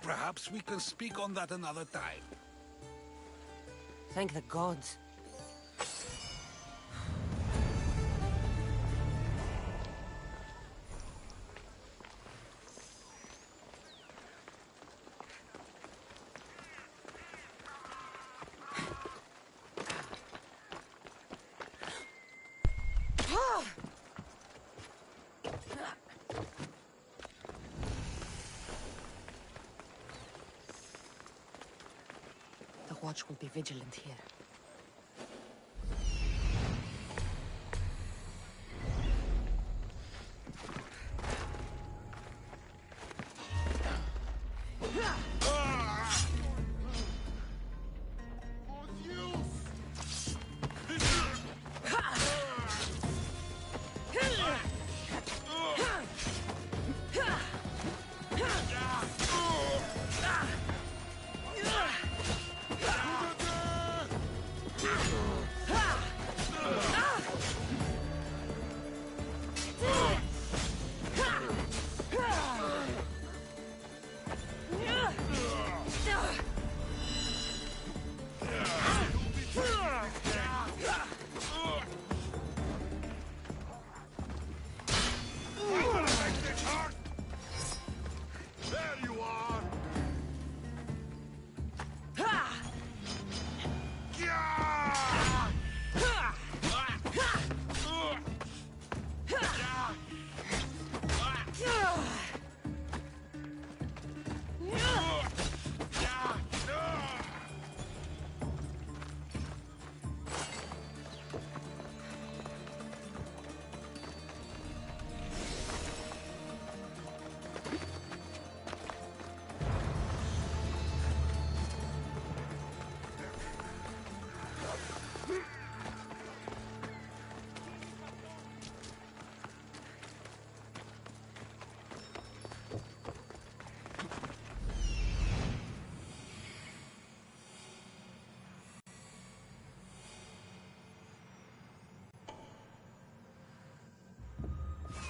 S6: Perhaps we can speak on that another time.
S1: Thank the gods. The watch will be vigilant here.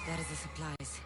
S15: There's the supplies.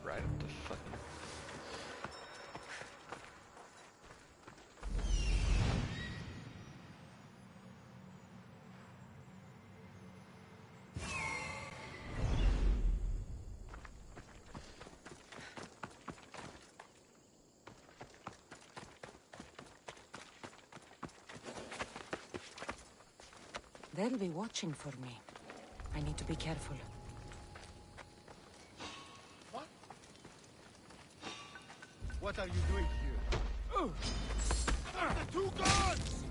S5: Right up the fucking.
S15: They'll be watching for me. I need to be careful.
S3: What are you doing here? The two gods!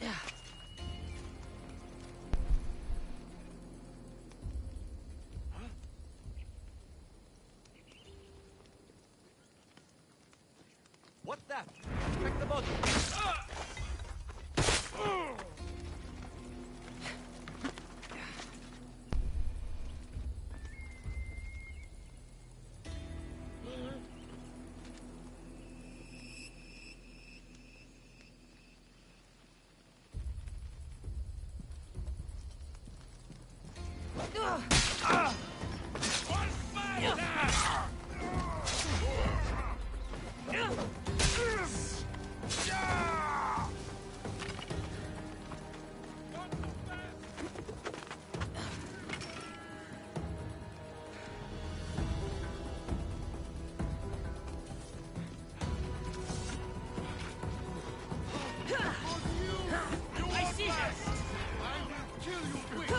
S3: Yeah!
S17: What's that? Check the body.
S1: I see this!
S3: I will kill you quick!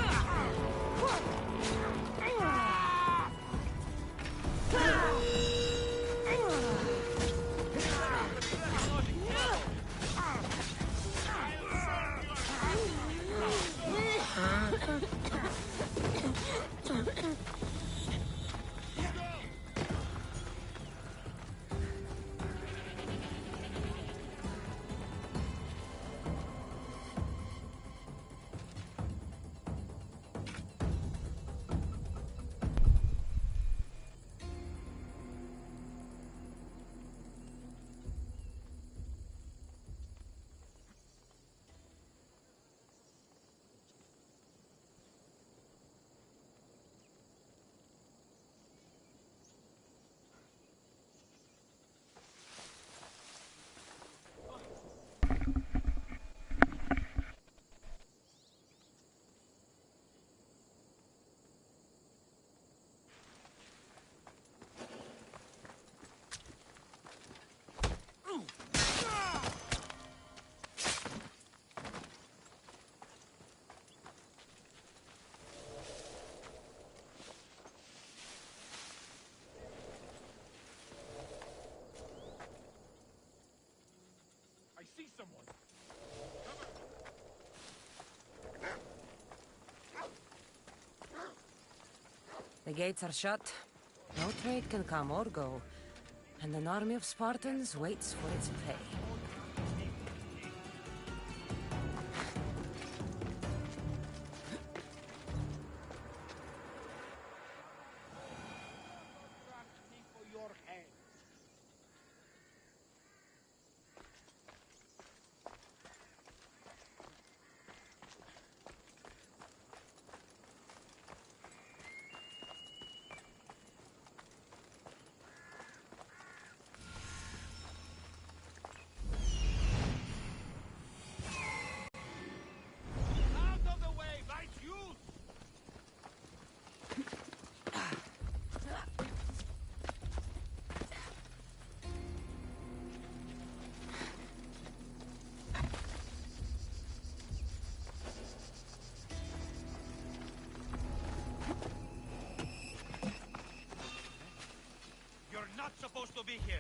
S2: I see someone.
S15: The gates are shut. No trade can come or go. And an army of Spartans waits for its prey.
S20: supposed to be here?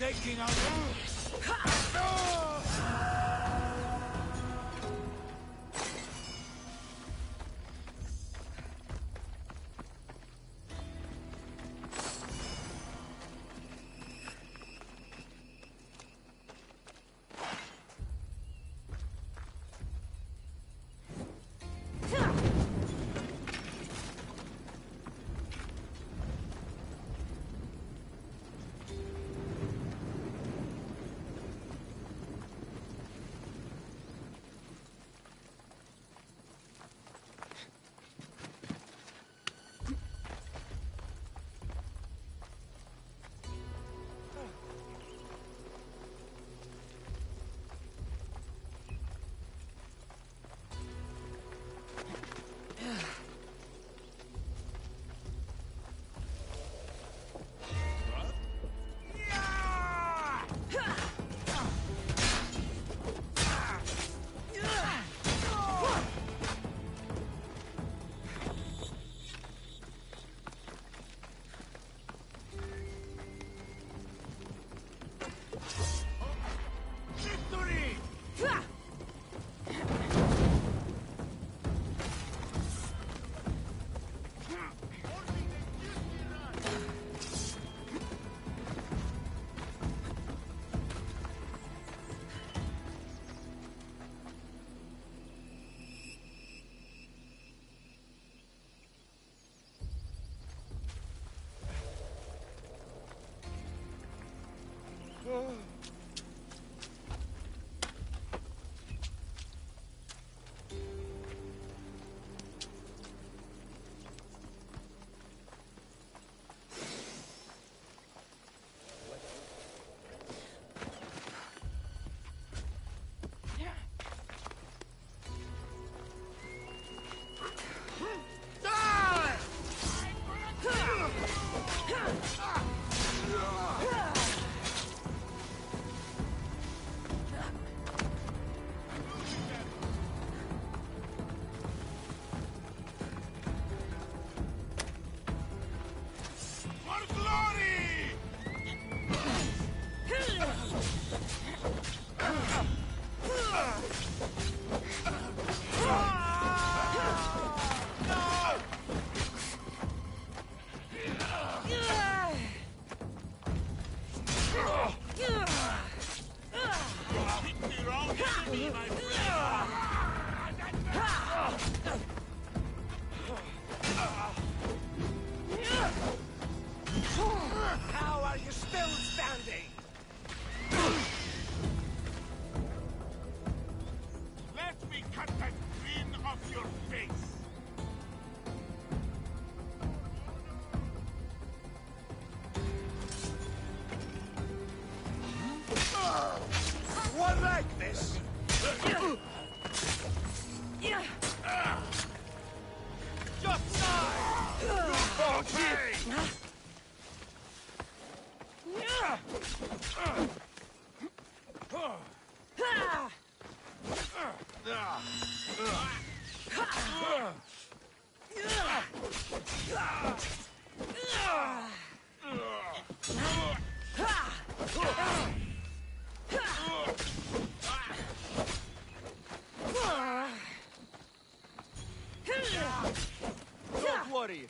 S3: Taking out.
S20: your face!
S10: One like this!
S20: Just die! For pain!
S17: Don't worry.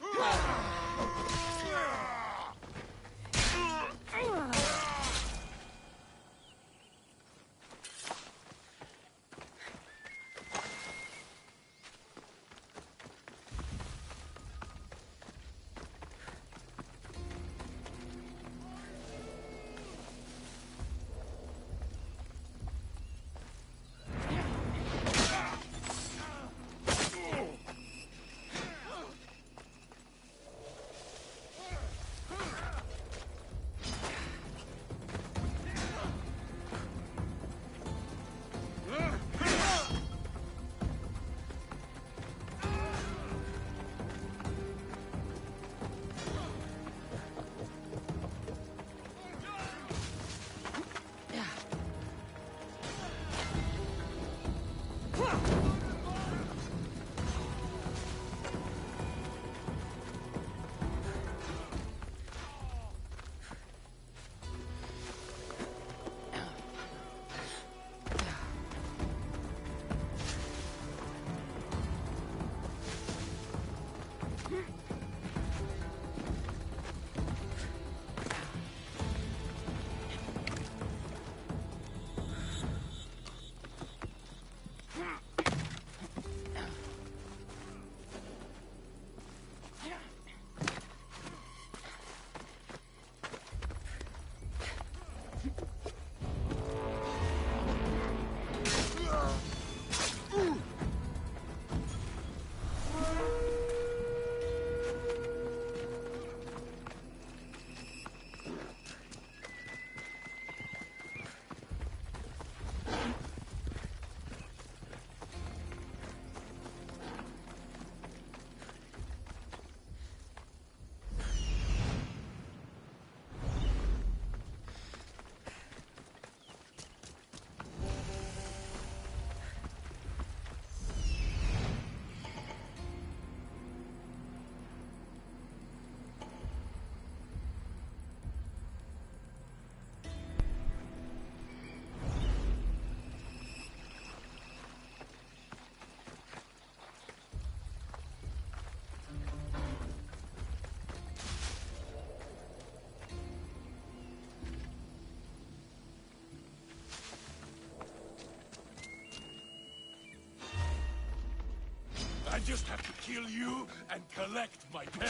S20: I just have to kill you and collect my pay.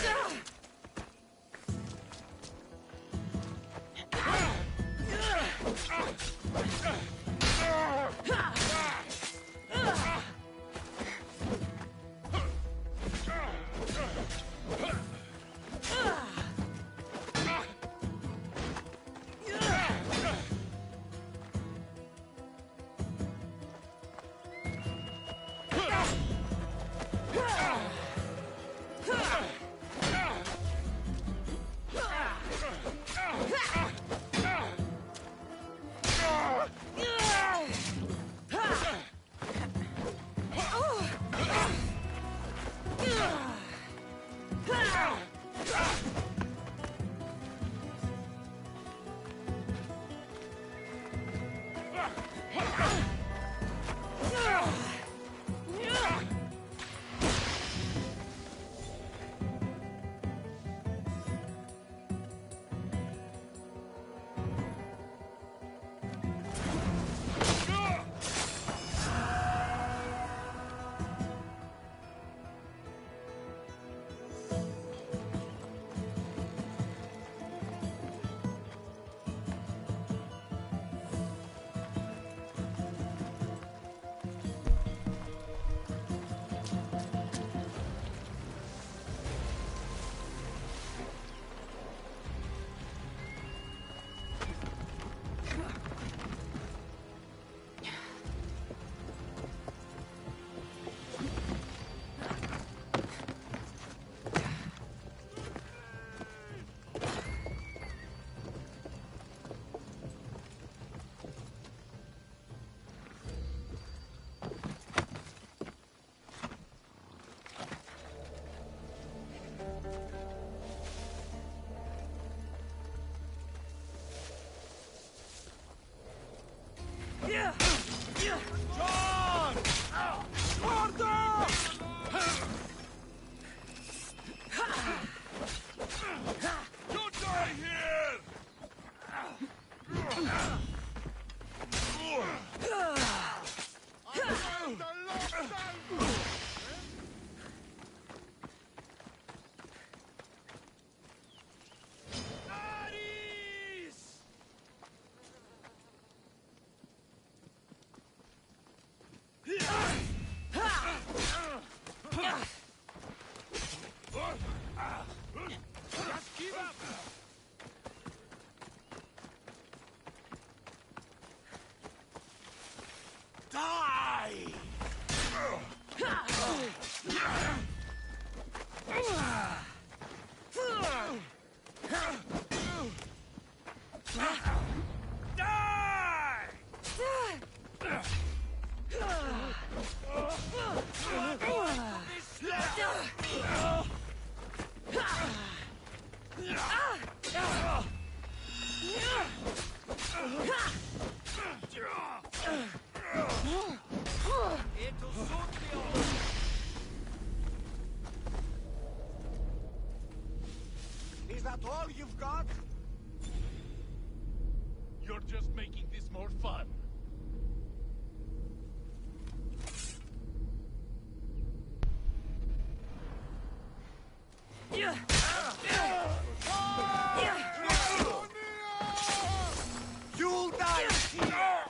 S3: John! Sparta! You die here! Just keep up! Die! Is that all you've got? You're just making this more fun.
S10: You'll die here!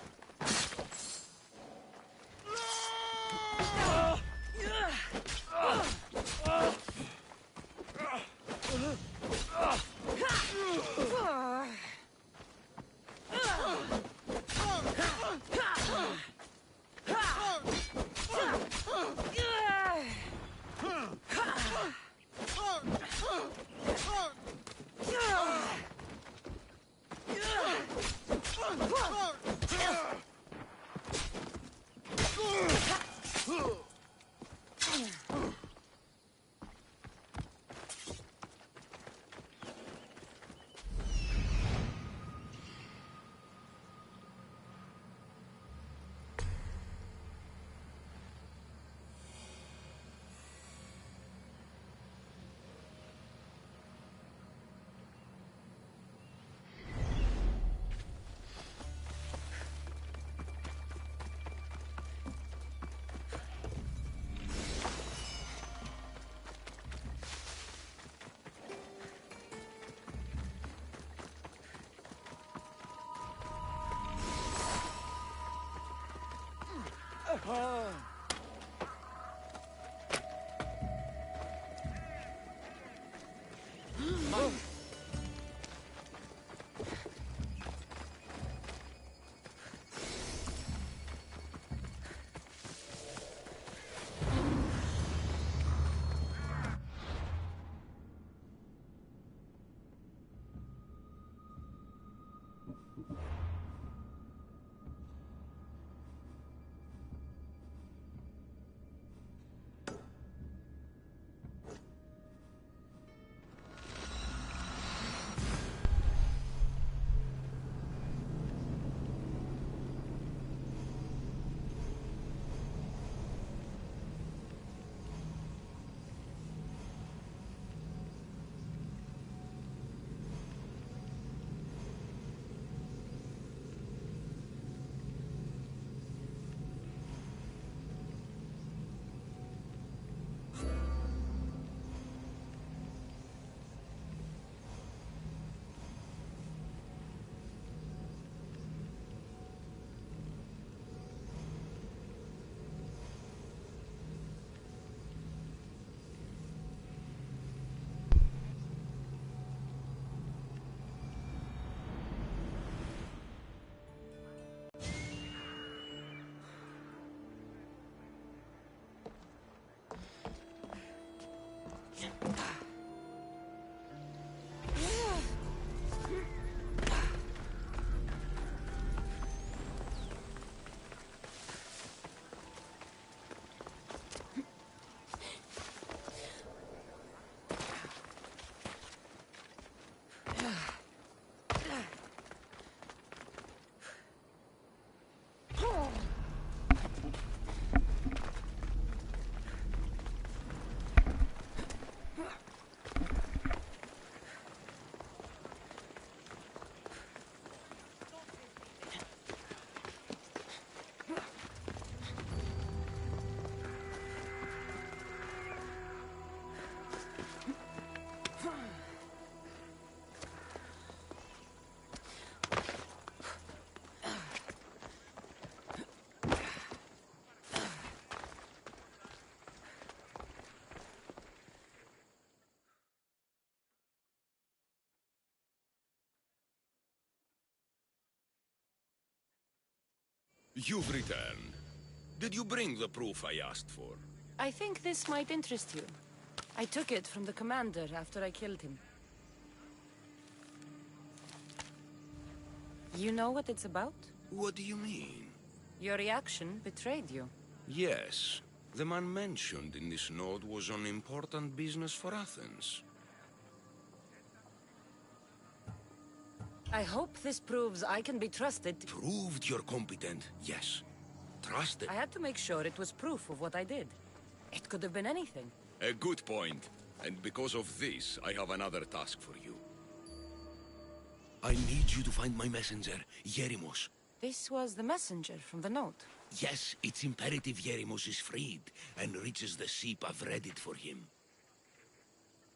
S19: You've returned. Did you bring the proof I asked for?
S1: I think this might interest you. I took it from the commander after I killed him. You know what it's about?
S19: What do you mean?
S1: Your reaction betrayed you.
S19: Yes. The man mentioned in this note was on important business for Athens.
S1: I hope this proves I can be trusted.
S19: Proved you're competent, yes. Trusted.
S1: I had to make sure it was proof of what I did. It could have been anything.
S19: A good point. And because of this, I have another task for you. I need you to find my messenger, Yerimos.
S1: This was the messenger from the note.
S19: Yes, it's imperative Yerimos is freed and reaches the ship. I've read it for him.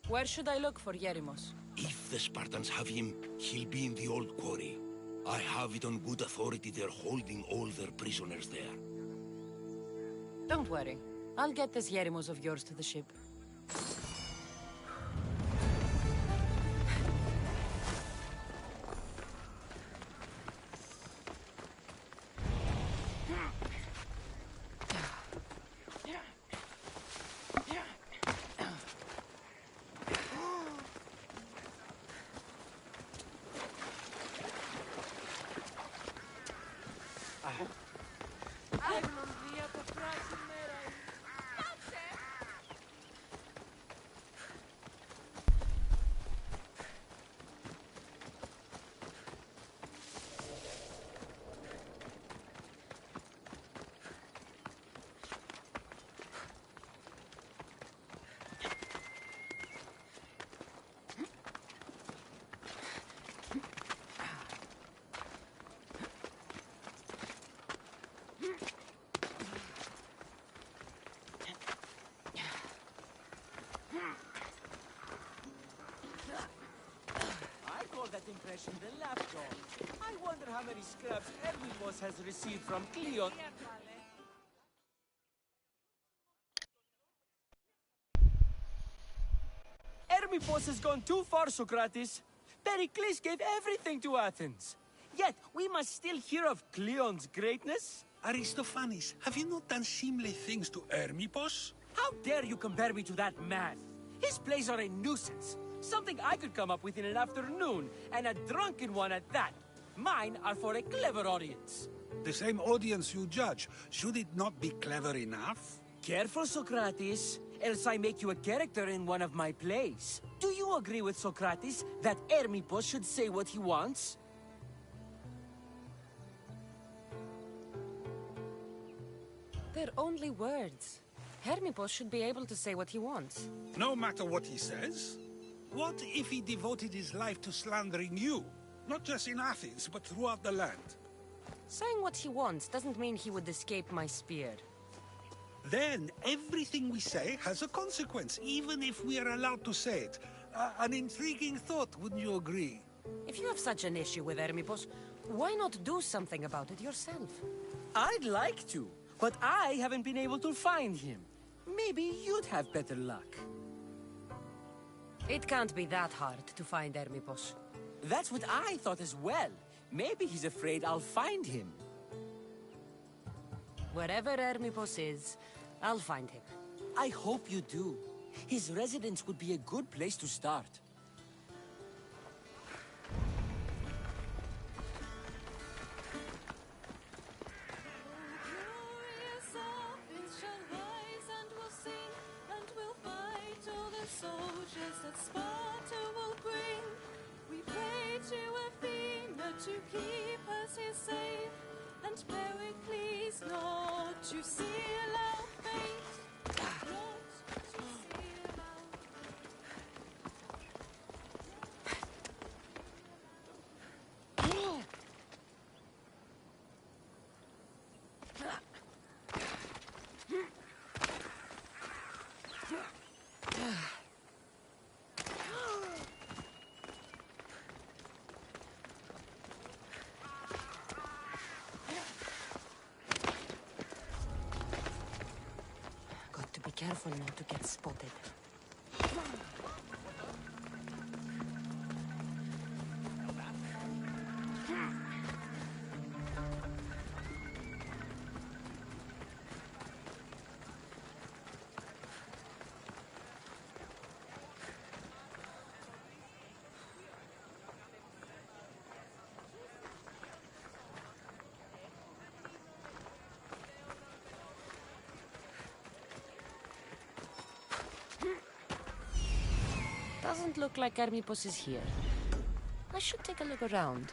S1: Where should I look for Yerimos?
S19: If the Spartans have him, he'll be in the old quarry. I have it on good authority they're holding all their prisoners there.
S1: Don't worry. I'll get this Yerimos of yours to the ship.
S12: Impression the lapdog. I wonder how many scraps Hermipos has received from Cleon. Hermipos has gone too far, Socrates. Pericles gave everything to Athens. Yet, we must still hear of Cleon's greatness.
S6: Aristophanes, have you not done seemly things to Hermipos?
S12: How dare you compare me to that man? His plays are a nuisance. Something I could come up with in an afternoon, and a drunken one at that. Mine are for a clever audience.
S6: The same audience you judge. Should it not be clever enough?
S12: Careful, Socrates, else I make you a character in one of my plays. Do you agree with Socrates that Hermipos should say what he wants?
S1: They're only words. Hermipos should be able to say what he wants.
S6: No matter what he says? What if he devoted his life to slandering you? Not just in Athens, but throughout the land.
S1: Saying what he wants doesn't mean he would escape my spear.
S6: Then everything we say has a consequence, even if we are allowed to say it. An intriguing thought, wouldn't you agree?
S1: If you have such an issue with Hermipos, why not do something about it yourself?
S12: I'd like to, but I haven't been able to find him. Maybe you'd have better luck.
S1: It can't be that hard to find Hermipos.
S12: That's what I thought as well. Maybe he's afraid I'll find him.
S1: Wherever Hermipos is, I'll find him.
S12: I hope you do. His residence would be a good place to start.
S21: Soldiers that Sparta will bring. We pray to Athena to keep us here safe, and Pericles not to seal our fate. Not to seal our
S1: Careful not to get spotted. Doesn't look like Hermipos is here. I should take a look around.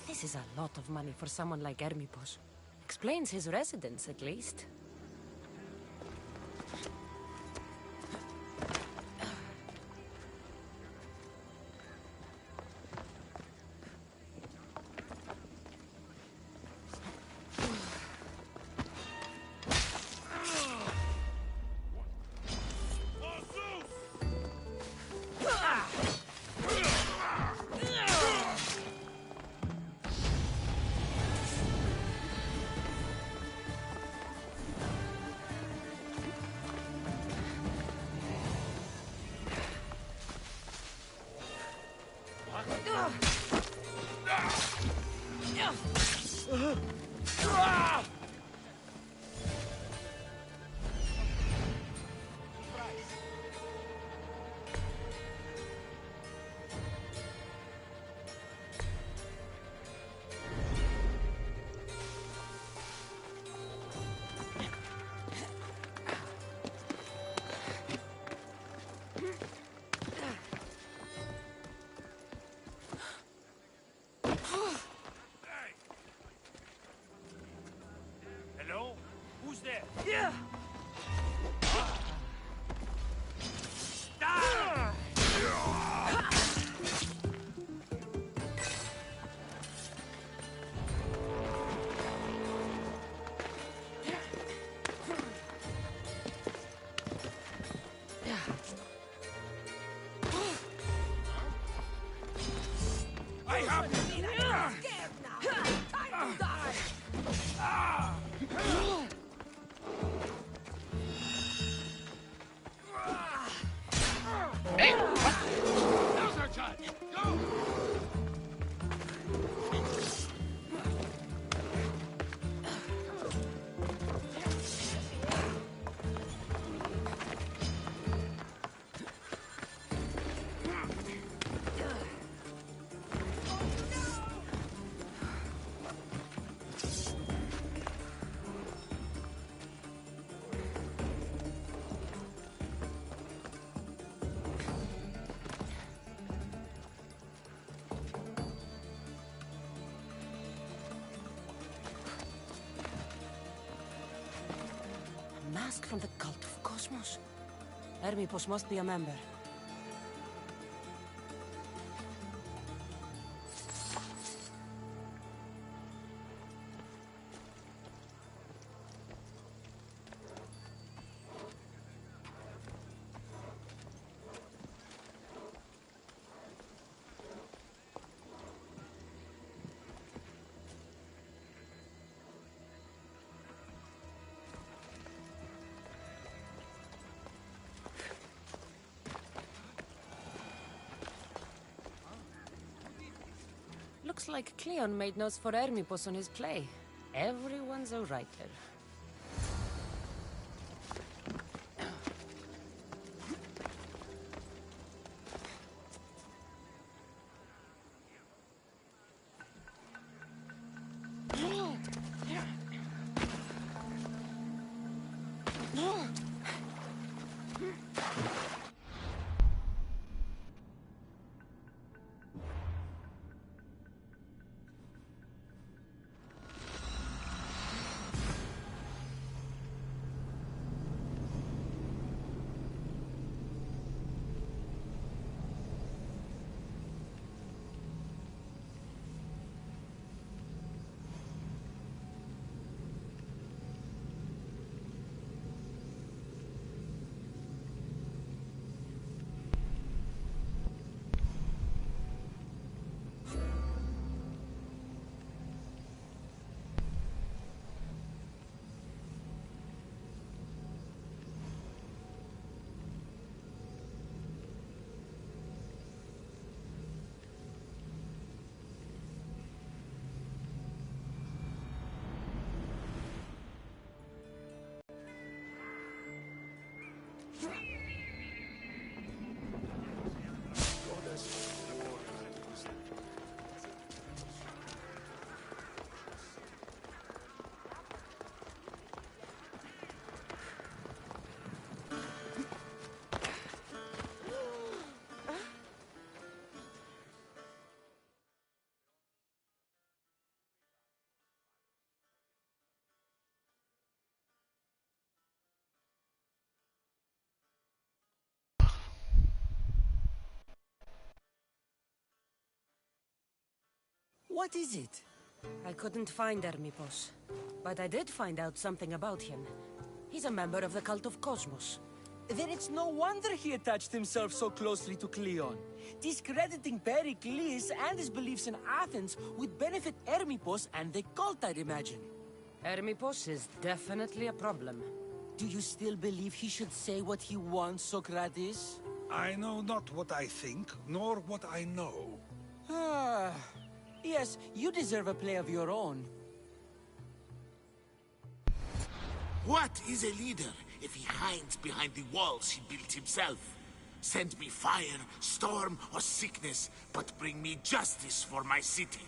S1: This is a lot of money for someone like Hermipos. Explains his residence, at least.
S17: Hello? Who's there?
S12: Yeah!
S17: I have
S2: Now's our time! Go!
S1: Mask from the cult of Cosmos. Hermipos must be a member. Looks like Cleon made notes for Hermipos on his play. Everyone's a writer.
S12: What is it?
S1: I couldn't find Hermipos, but I did find out something about him. He's a member of the cult of Cosmos.
S12: Then it's no wonder he attached himself so closely to Cleon. Discrediting Pericles and his beliefs in Athens would benefit Hermipos and the cult, I'd imagine.
S1: Hermipos is definitely a problem.
S12: Do you still believe he should say what he wants, Socrates?
S6: I know not what I think, nor what I know.
S12: Ah, yes, you deserve a play of your own.
S4: What is a leader if he hides behind the walls he built himself? Send me fire, storm, or sickness, but bring me justice for my city.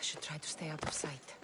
S15: I should try to stay out of sight.